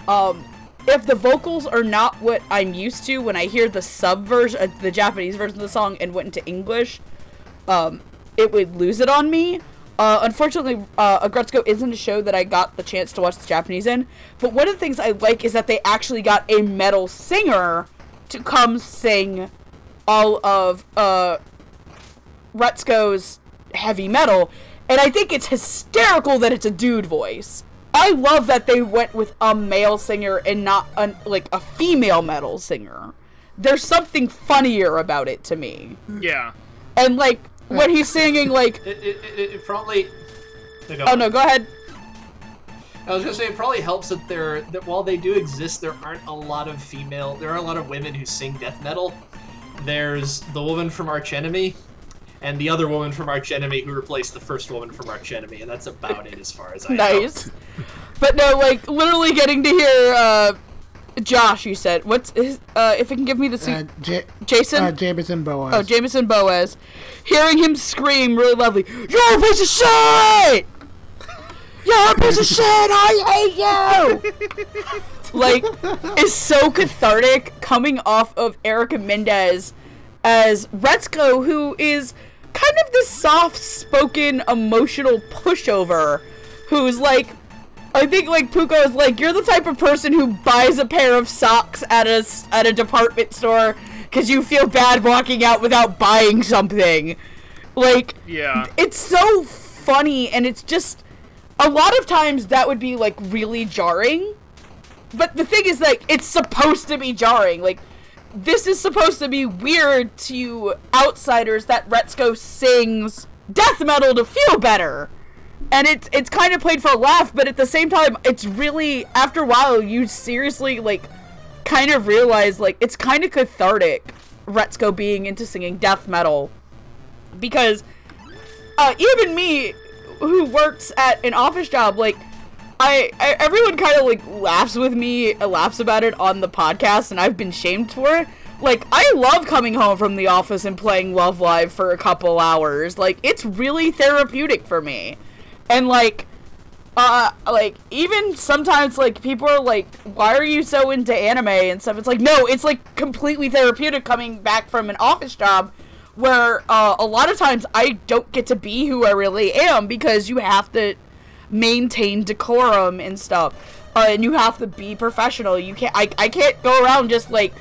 if the vocals are not what I'm used to when I hear the sub version, the Japanese version of the song, and went into English, it would lose it on me. Unfortunately, Aggretsuko isn't a show that I got the chance to watch the Japanese in, but one of the things I like is that they actually got a metal singer to come sing all of Retsuko's heavy metal. And I think it's hysterical that it's a dude voice. I love that they went with a male singer and not a female metal singer. There's something funnier about it to me. Yeah. And when he's singing It probably... Oh no, go ahead. I was gonna say, it probably helps that while they do exist, there are a lot of women who sing death metal. There's the woman from Arch Enemy, and the other woman from Arch Enemy who replaced the first woman from Arch Enemy, and that's about it as far as I know. Nice. But no, literally getting to hear, Josh, you said. What's his, if you can give me the Jason? Jameson Boaz. Oh, Jameson Boaz. Hearing him scream really loudly, "You're a piece of shit! You're a piece of shit! I hate you!" Is so cathartic coming off of Erica Mendez as Retsuko, who is kind of this soft-spoken, emotional pushover, who's I think Puko is you're the type of person who buys a pair of socks at a department store because you feel bad walking out without buying something. Yeah. It's so funny, and it's just, a lot of times that would be really jarring, but the thing is it's supposed to be jarring. This is supposed to be weird to outsiders that Retsuko sings death metal to feel better. And it's kind of played for a laugh, but at the same time, it's really, after a while, you seriously, kind of realize, it's kind of cathartic, Retsuko being into singing death metal. Because, even me, who works at an office job, everyone kind of, like, laughs about it on the podcast, and I've been shamed for it. Like, I love coming home from the office and playing Love Live for a couple hours. Like, it's really therapeutic for me. And, like, even sometimes, like, people are like, why are you so into anime and stuff? It's like, no, it's, like, completely therapeutic coming back from an office job where, a lot of times I don't get to be who I really am because you have to maintain decorum and stuff. And you have to be professional. I can't go around just, like,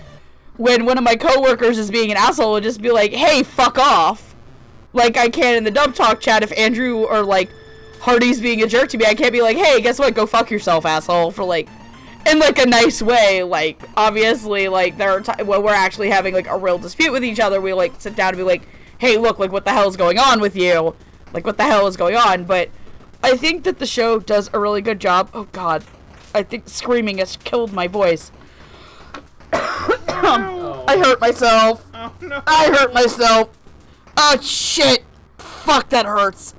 when one of my coworkers is being an asshole, and just be like, hey, fuck off. Like I can in the Dub Talk chat if Andrew or, like, Hardy's being a jerk to me. I can't be like, hey, guess what? Go fuck yourself, asshole. For, like, in, like, a nice way. Like, obviously, like, there are times when we're actually having, like, a real dispute with each other. We, like, sit down and be like, hey, look, like, what the hell is going on with you? Like, what the hell is going on? But I think that the show does a really good job. Oh, God. I think screaming has killed my voice. I hurt myself. Oh, no. I hurt myself. Oh, shit. Fuck, that hurts.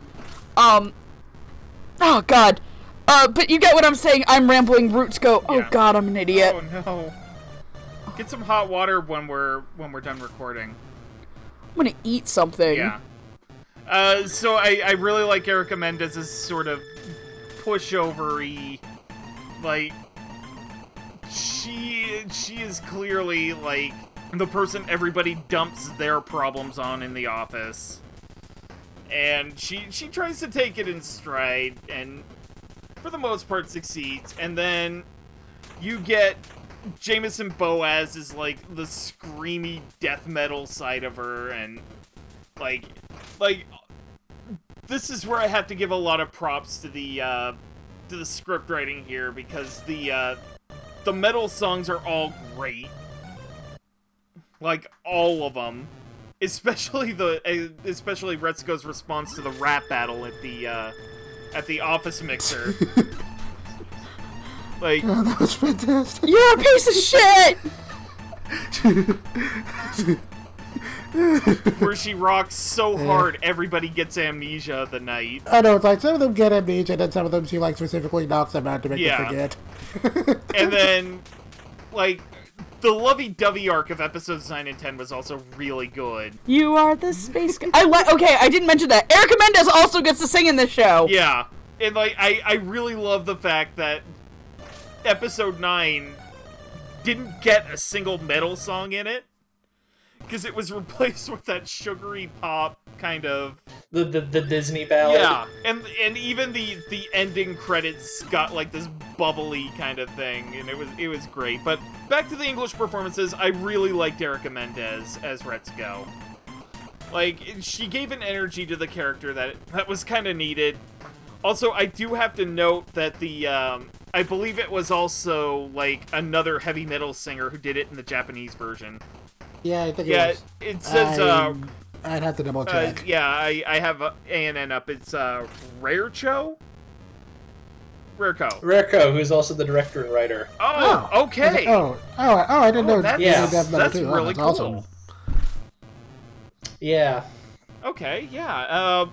Oh, God. But you get what I'm saying. I'm rambling. Retsuko. Oh, Yeah. God, I'm an idiot. Oh, no. Get some hot water when we're done recording. I'm gonna eat something. Yeah. So I really like Erica Mendez's sort of pushover-y, like, she is clearly, like, the person everybody dumps their problems on in the office. And she tries to take it in stride, and for the most part succeeds. And then you get Jameson Boaz is, like, the screamy death metal side of her, and, like, this is where I have to give a lot of props to the script writing here, because the metal songs are all great. Like, all of them. Especially Retsuko's response to the rap battle at the office mixer. Like, Oh, that was fantastic. You're a piece of shit! where she rocks so hard, everybody gets amnesia the night. I know, it's like some of them get amnesia, and then some of them she, like, specifically knocks them out to make them forget. And then, like, the lovey-dovey arc of episodes 9 and 10 was also really good. You are the space guy. Okay, I didn't mention that. Erica Mendez also gets to sing in this show. Yeah. And, like, I really love the fact that episode 9 didn't get a single metal song in it, because it was replaced with that sugary pop kind of... The Disney ballad. Yeah, and even the ending credits got, like, this bubbly kind of thing, and it was great. But back to the English performances, I really liked Erica Mendez as Retsuko. Like, she gave an energy to the character that was kind of needed. Also, I do have to note that the, I believe it was also, like, another heavy metal singer who did it in the Japanese version. Yeah, I think it was. It says, I'd have to double check. yeah, I have ANN up. It's, Rareko, who's also the director and writer. Oh, okay. I didn't know. That's, yeah. that's really cool. Awesome. Yeah. Okay, yeah.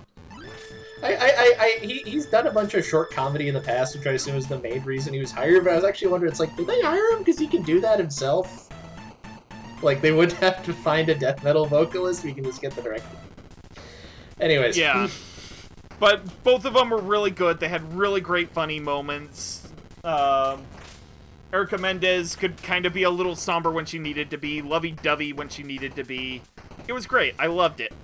He's done a bunch of short comedy in the past, which I assume is the main reason he was hired, but I was actually wondering, it's like, did they hire him because he can do that himself? Like, they wouldn't have to find a death metal vocalist, we can just get the director. Anyways. Yeah. But both of them were really good. They had really great funny moments. Erica Mendez could kind of be a little somber when she needed to be, lovey-dovey when she needed to be. It was great. I loved it.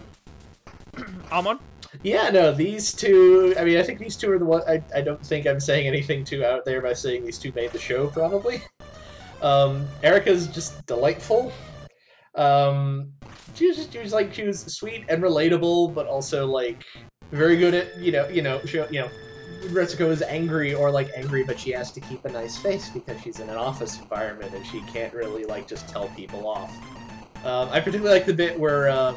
Amon? Yeah, no, these two, I mean, I think these two are the ones, I don't think I'm saying anything too out there by saying these two made the show, probably. Erica's just delightful. She was sweet and relatable, but also, like, very good at, Retsuko is angry, but she has to keep a nice face because she's in an office environment and she can't really, like, just tell people off. I particularly like the bit where,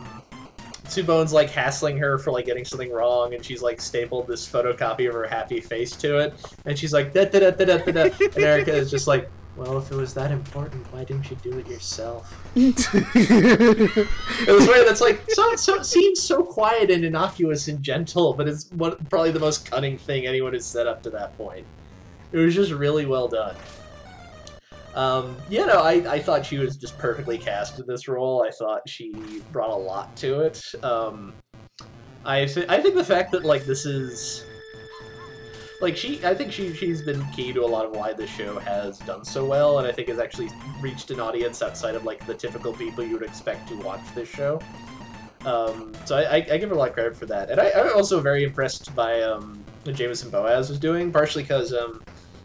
Tsubone's, like, hassling her for, like, getting something wrong, and she's, like, stapled this photocopy of her happy face to it, and she's like, da-da-da-da-da-da-da, and Erica is just like, well, if it was that important, why didn't you do it yourself? It was weird, that's, like, so seems so quiet and innocuous and gentle, but it's probably the most cunning thing anyone has said up to that point. It was just really well done. I thought she was just perfectly cast in this role. I thought she brought a lot to it. I think the fact that like this is like I think she's been key to a lot of why this show has done so well, and I think has actually reached an audience outside of like the typical people you would expect to watch this show. So I give her a lot of credit for that, and I'm also very impressed by what Jameson Boaz was doing, partially because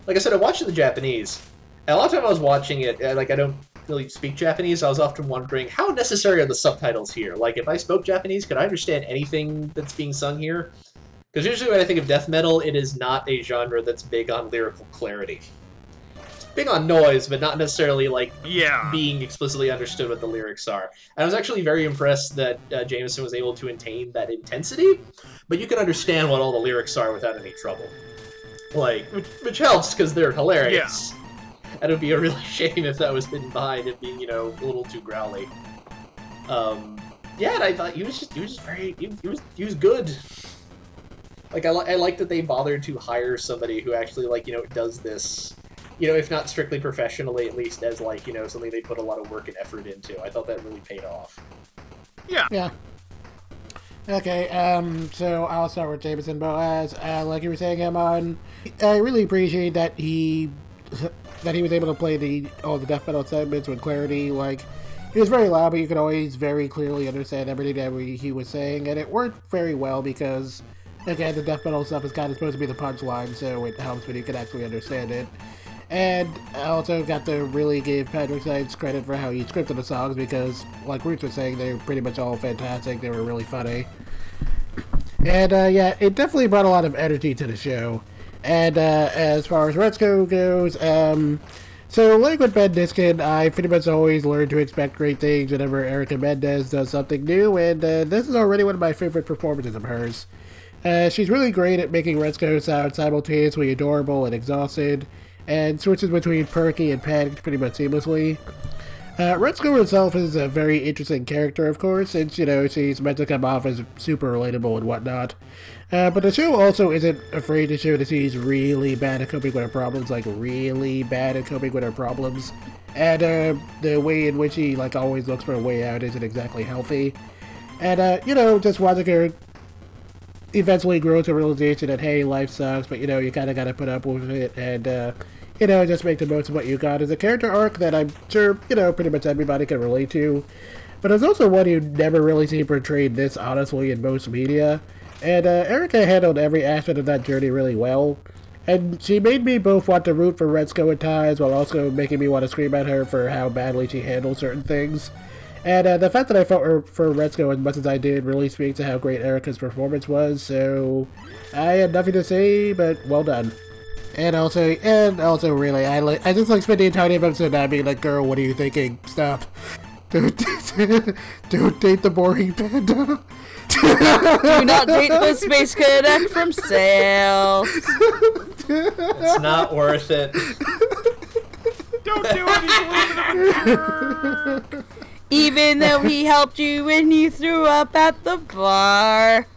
like I said, I watched it in the Japanese. And a lot of time I was watching it, like I don't really speak Japanese, so I was often wondering, how necessary are the subtitles here? Like, if I spoke Japanese, could I understand anything that's being sung here? Because usually when I think of death metal, it is not a genre that's big on lyrical clarity. It's big on noise, but not necessarily, like, being explicitly understood what the lyrics are. And I was actually very impressed that Jameson was able to attain that intensity, but you can understand what all the lyrics are without any trouble. Like, which helps, because they're hilarious. Yeah. And it would be a really shame if that was hidden behind it being, a little too growly. And I thought he was good. Like, I like that they bothered to hire somebody who actually, like, does this, if not strictly professionally, at least as, like, something they put a lot of work and effort into. I thought that really paid off. Yeah. Yeah. Okay, so I'll start with Jameson Boaz. Like you were saying, Amon, I really appreciate that he was able to play all the death metal segments with clarity. Like, he was very loud, but you could always very clearly understand everything that he was saying, and it worked very well because, again, the death metal stuff is kind of supposed to be the punchline, so it helps when you can actually understand it. And I also got to really give Patrick Sykes credit for how he scripted the songs because, like Roots was saying, they were pretty much all fantastic. They were really funny. And, it definitely brought a lot of energy to the show. And as far as Retsuko goes, so like with Ben Niskin, I pretty much always learn to expect great things whenever Erica Mendez does something new, and this is already one of my favorite performances of hers. She's really great at making Retsuko sound simultaneously adorable and exhausted, and switches between perky and panicked pretty much seamlessly. Retsuko herself is a very interesting character, of course, since, she's meant to come off as super relatable and whatnot. But the show also isn't afraid to show that she's really bad at coping with her problems, And the way in which she, like, always looks for a way out isn't exactly healthy. And, just watching her eventually grow to a realization that, hey, life sucks, but, you kind of got to put up with it, and, just make the most of what you got is a character arc that I'm sure, pretty much everybody can relate to. But it's also one you never really see portrayed this honestly in most media. And Erica handled every aspect of that journey really well. And she made me both want to root for Retsuko at times, while also making me want to scream at her for how badly she handled certain things. And the fact that I felt for Retsuko as much as I did really speaks to how great Erica's performance was, so I have nothing to say, but well done. And also, really, I just like spending the entire episode now being like, girl, what are you thinking? Stop. Don't date the boring panda. Do not date the space cadet from sales. It's not worth it. Don't do it, he's a little bit of a jerk. Even though he helped you when you threw up at the bar.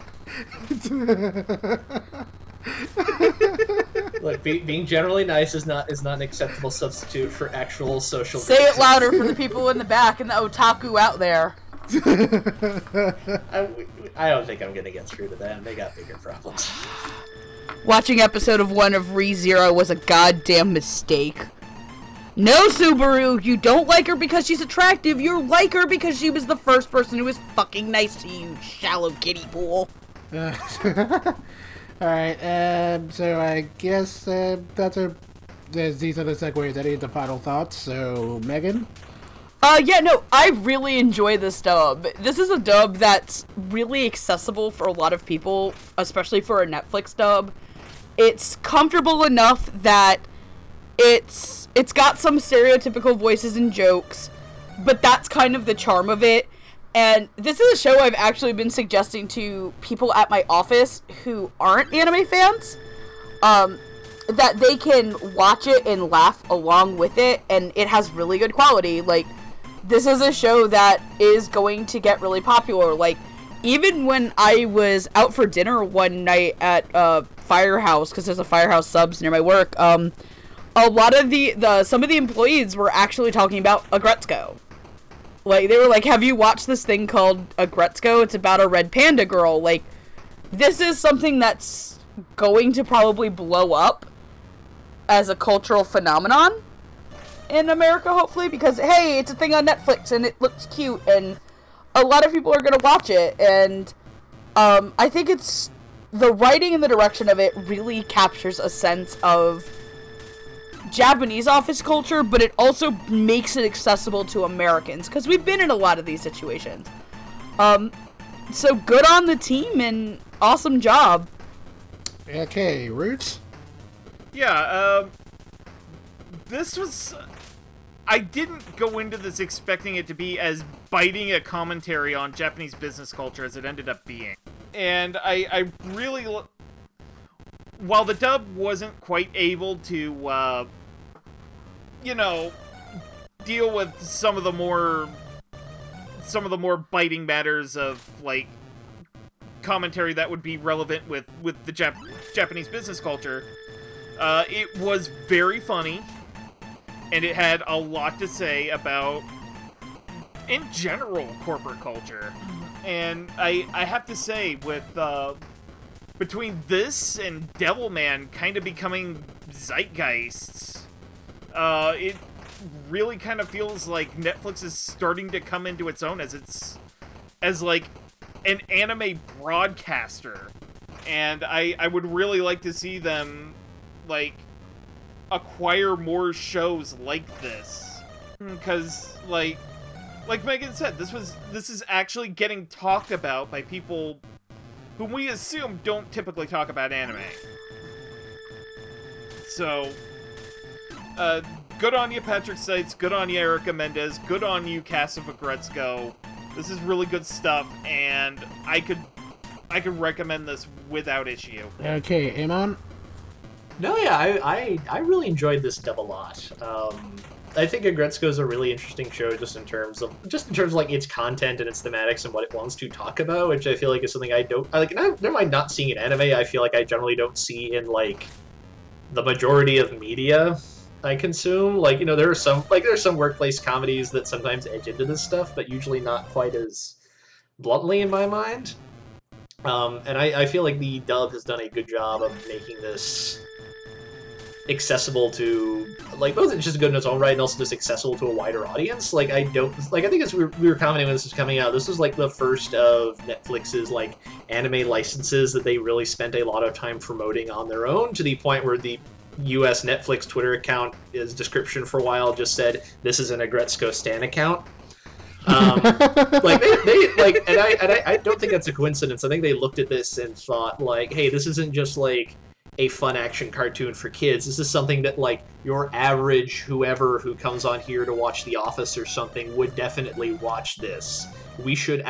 Look, being generally nice is not an acceptable substitute for actual social. Say it louder for the people in the back and the otaku out there. I don't think I'm gonna get through to them. They got bigger problems. Watching episode 1 of ReZero was a goddamn mistake. No, Subaru, you don't like her because she's attractive. You like her because she was the first person who was fucking nice to you, shallow kiddie pool. Alright, so I guess these are the segues. I need the final thoughts, so Megan? I really enjoy this dub. This is a dub that's really accessible for a lot of people, especially for a Netflix dub. It's comfortable enough that it's got some stereotypical voices and jokes, but that's kind of the charm of it. And this is a show I've actually been suggesting to people at my office who aren't anime fans, that they can watch it and laugh along with it, and it has really good quality. Like, this is a show that is going to get really popular. Like, even when I was out for dinner one night at Firehouse, because there's a Firehouse subs near my work, a lot of some of the employees were actually talking about Aggretsuko. Like, they were like, have you watched this thing called Aggretsuko? It's about a red panda girl. Like, this is something that's going to probably blow up as a cultural phenomenon in America, hopefully, because, hey, it's a thing on Netflix, and it looks cute, and a lot of people are going to watch it, and I think it's the writing and the direction of it really captures a sense of Japanese office culture, but it also makes it accessible to Americans, because we've been in a lot of these situations. So good on the team, and awesome job. Okay, Roots? Yeah, this was... I didn't go into this expecting it to be as biting a commentary on Japanese business culture as it ended up being. And I really... While the dub wasn't quite able to, you know, deal with some of the more biting matters of, like, commentary that would be relevant with the Japanese business culture, it was very funny. And it had a lot to say about, in general, corporate culture. And I have to say, with, between this and Devilman kind of becoming zeitgeists, it really kind of feels like Netflix is starting to come into its own as like, an anime broadcaster. And I would really like to see them, like, acquire more shows like this, because like Megan said, this is actually getting talked about by people whom we assume don't typically talk about anime. So good on you, Patrick Seitz, good on you, Erica Mendez, good on you, cast of Aggretsuko. This is really good stuff, and I could recommend this without issue. Okay, Amon? No, yeah, I really enjoyed this dub a lot. I think Aggretsuko is a really interesting show just in terms of like its content and its thematics and what it wants to talk about, which I feel like is something I never mind not seeing in anime. I feel like I generally don't see in like the majority of media I consume. Like, you know, there are some workplace comedies that sometimes edge into this stuff, but usually not quite as bluntly in my mind. And I feel like the dub has done a good job of making this accessible to, like, both it's just good in its own right and also just accessible to a wider audience. Like, I think as we were commenting when this was coming out, this was like the first of Netflix's like anime licenses that they really spent a lot of time promoting on their own, to the point where the US Netflix Twitter account, his description for a while just said, "This is an Aggretsuko stan account." Like they like, and I don't think that's a coincidence. I think they looked at this and thought, like, hey, this isn't just like a fun action cartoon for kids. This is something that, like, your average whoever who comes on here to watch The Office or something would definitely watch this. We should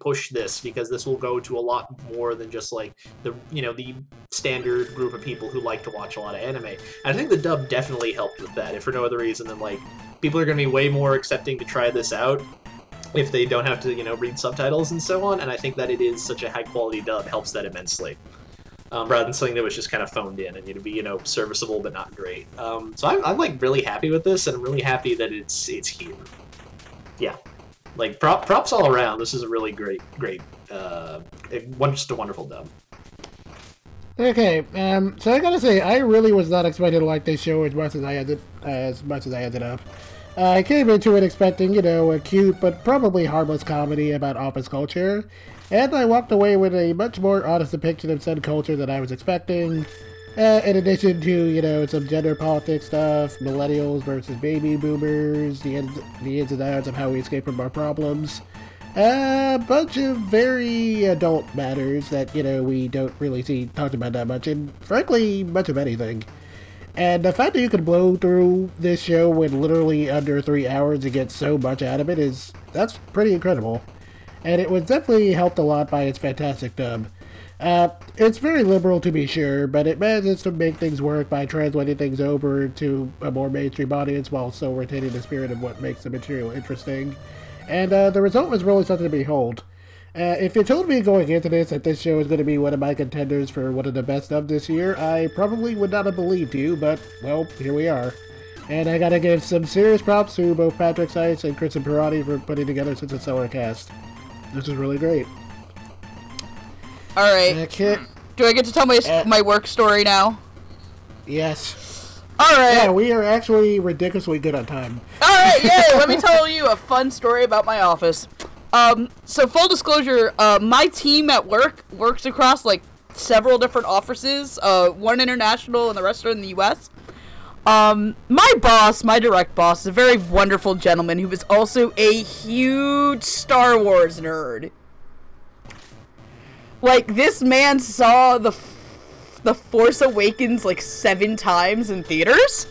push this, because this will go to a lot more than just like the standard group of people who like to watch a lot of anime. And I think the dub definitely helped with that, if for no other reason than, like, people are going to be way more accepting to try this out if they don't have to, read subtitles and so on. And I think that it is such a high quality dub helps that immensely. Rather than something that was just kind of phoned in and to be, serviceable but not great. So I'm like really happy with this, and I'm really happy that it's here. Yeah, like props all around. This is a really great, just a wonderful dub. Okay, so I gotta say, I really was not expecting to like this show as much as I ended up. I came into it expecting, a cute but probably harmless comedy about office culture, and I walked away with a much more honest depiction of said culture than I was expecting. In addition to, some gender politics stuff, millennials versus baby boomers, the ins and outs of how we escape from our problems. A bunch of very adult matters that, we don't really see talked about that much, and frankly, much of anything. And the fact that you can blow through this show in literally under 3 hours and get so much out of it that's pretty incredible. And it was definitely helped a lot by its fantastic dub. It's very liberal to be sure, but it manages to make things work by translating things over to a more mainstream audience while still retaining the spirit of what makes the material interesting. And the result was really something to behold. If you told me going into this that this show is going to be one of my contenders for one of the best of this year, I probably would not have believed you, but, well, here we are. And I gotta give some serious props to both Patrick Seiss and Kristen Pirati for putting together such a stellar cast. This is really great. Alright. Okay. Do I get to tell my work story now? Yes. Alright. Yeah, we are actually ridiculously good on time. Alright, yay! Let me tell you a fun story about my office. So full disclosure, my team at work works across, like, several different offices, one international and the rest are in the US. My boss, my direct boss, is a very wonderful gentleman who is also a huge Star Wars nerd. Like, this man saw the Force Awakens, like, 7 times in theaters,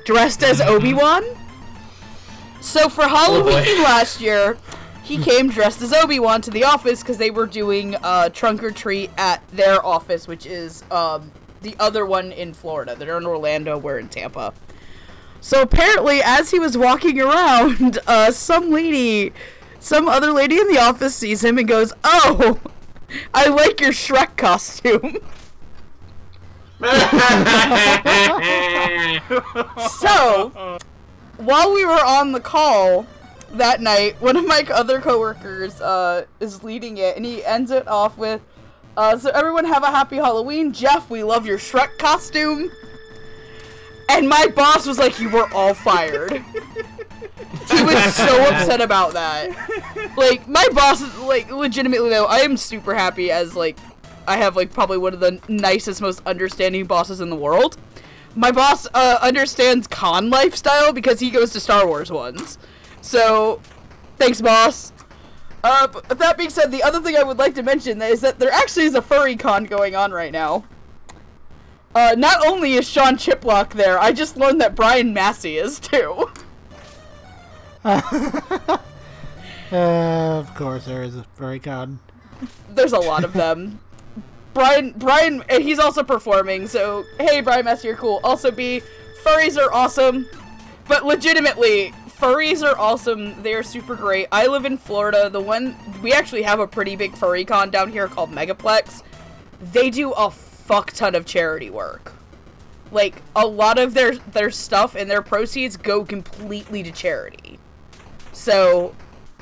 dressed as Obi-Wan. So for Halloween last year, he came dressed as Obi-Wan to the office because they were doing trunk or treat at their office, which is the other one in Florida. They're in Orlando, we're in Tampa. So apparently, as he was walking around, some other lady in the office sees him and goes, "Oh, I like your Shrek costume." So, while we were on the call that night, one of my other coworkers is leading it, and he ends it off with, "So everyone have a happy Halloween. Jeff, we love your Shrek costume." And my boss was like, "You were all fired." He was so upset about that. Like, my boss, like, legitimately though, I am super happy as, like, I have, like, probably one of the nicest, most understanding bosses in the world. My boss understands con lifestyle because he goes to Star Wars ones. So, thanks, boss. But that being said, the other thing I would like to mention is that there actually is a furry con going on right now. Not only is Sean Chiplock there, I just learned that Brian Massey is too. Of course there is a furry con. There's a lot of them. Brian, he's also performing, so, hey, Brian Massey, you're cool. Also, B, furries are awesome, but legitimately, furries are awesome. They are super great. I live in Florida. We actually have a pretty big furry con down here called Megaplex. They do a fuck ton of charity work. Like, a lot of their stuff and their proceeds go completely to charity. So,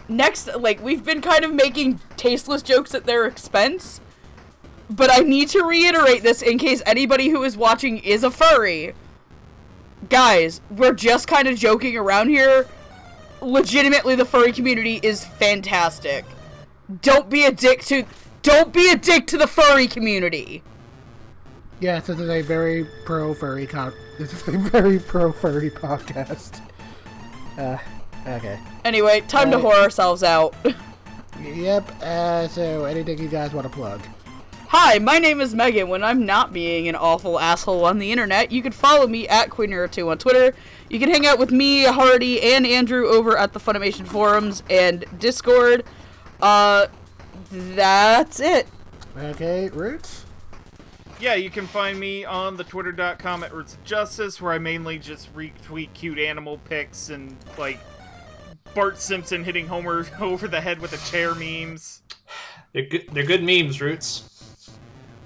next, like, we've been kind of making tasteless jokes at their expense, but I need to reiterate this in case anybody who is watching is a furry. Guys, we're just kind of joking around here. Legitimately, the furry community is fantastic. Don't be a dick to the furry community. Yes, this is a very pro-furry podcast. Okay. Anyway, time to whore ourselves out. Yep, so anything you guys want to plug? Hi, my name is Megan. When I'm not being an awful asshole on the internet, you can follow me at Queenera2 on Twitter. You can hang out with me, Hardy, and Andrew over at the Funimation forums and Discord. That's it. Okay, Roots? Yeah, you can find me on the twitter.com at Roots of Justice, where I mainly just retweet cute animal pics and, like, Bart Simpson hitting Homer over the head with a chair memes. They're good memes, Roots.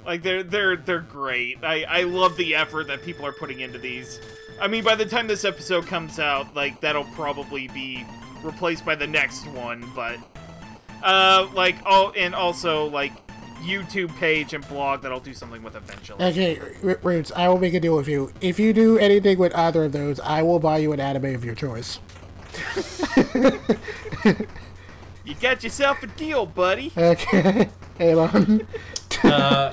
Like, they're great. I love the effort that people are putting into these. I mean, by the time this episode comes out, like, that'll probably be replaced by the next one, but, and also, like, YouTube page and blog that I'll do something with eventually. Okay, Roots, I will make a deal with you. If you do anything with either of those, I will buy you an anime of your choice. You got yourself a deal, buddy. Okay, Amon.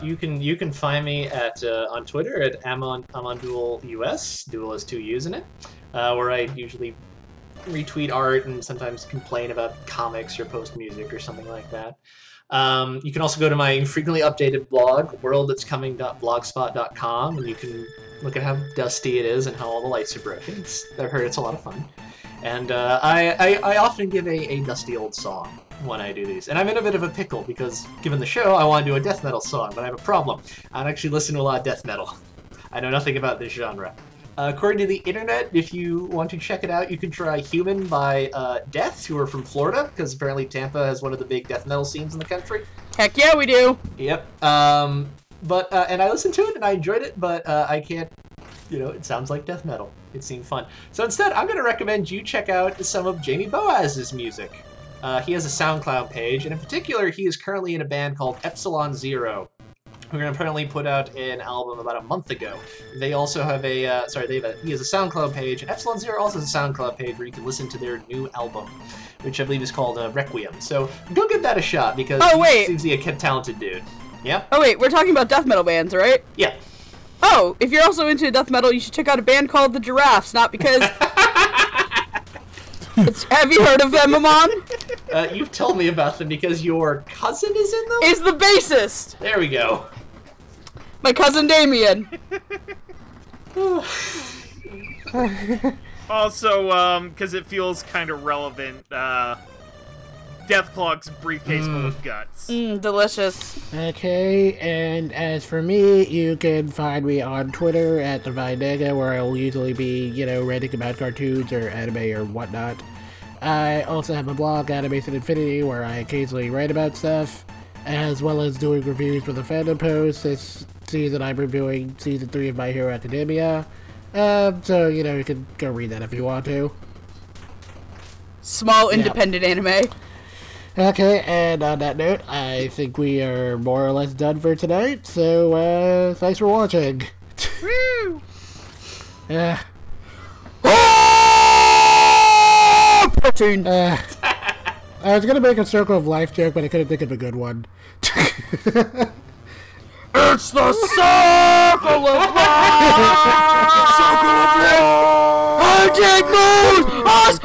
You can find me at on Twitter at Amon Duel US. Duel has 2 U's in it, where I usually retweet art and sometimes complain about comics or post music or something like that. You can also go to my frequently updated blog, worldthat'scoming.blogspot.com, and you can look at how dusty it is and how all the lights are broken. I've heard it's a lot of fun. And I often give a dusty old song when I do these. And I'm in a bit of a pickle because, given the show, I want to do a death metal song, but I have a problem. I don't actually listen to a lot of death metal. I know nothing about this genre. According to the internet, if you want to check it out, you can try Human by Death, who are from Florida, because apparently Tampa has one of the big death metal scenes in the country. Heck yeah, we do. Yep. And I listened to it and I enjoyed it, but I can't, it sounds like death metal. It seemed fun. So instead, I'm going to recommend you check out some of Jamie Boaz's music. He has a SoundCloud page, and in particular, he is currently in a band called Epsilon Zero, who apparently put out an album about a month ago. They also have he has a SoundCloud page, and Epsilon Zero also has a SoundCloud page where you can listen to their new album, which I believe is called Requiem. So go give that a shot, because he seems to be a talented dude. Yeah? Oh wait, we're talking about death metal bands, right? Yeah. Oh, if you're also into death metal, you should check out a band called The Giraffes, not because... Have you heard of them, Amon? You've told me about them because your cousin is in them? Is the bassist! There we go. My cousin Damien. Also, because it feels kind of relevant, Deathclaw's briefcase full of guts. Delicious. Okay, and as for me, you can find me on Twitter at @TheVineNega, where I'll usually be, ranting about cartoons or anime or whatnot. I also have a blog, Animation Infinity, where I occasionally write about stuff, as well as doing reviews for the fandom post. This season I'm reviewing Season 3 of My Hero Academia, so, you can go read that if you want to. Small independent anime. Okay, and on that note, I think we are more or less done for tonight, so, thanks for watching. Woo! Platoon! I was gonna make a Circle of Life joke, but I couldn't think of a good one. It's the Circle of Life! Circle of Life! I dig moves!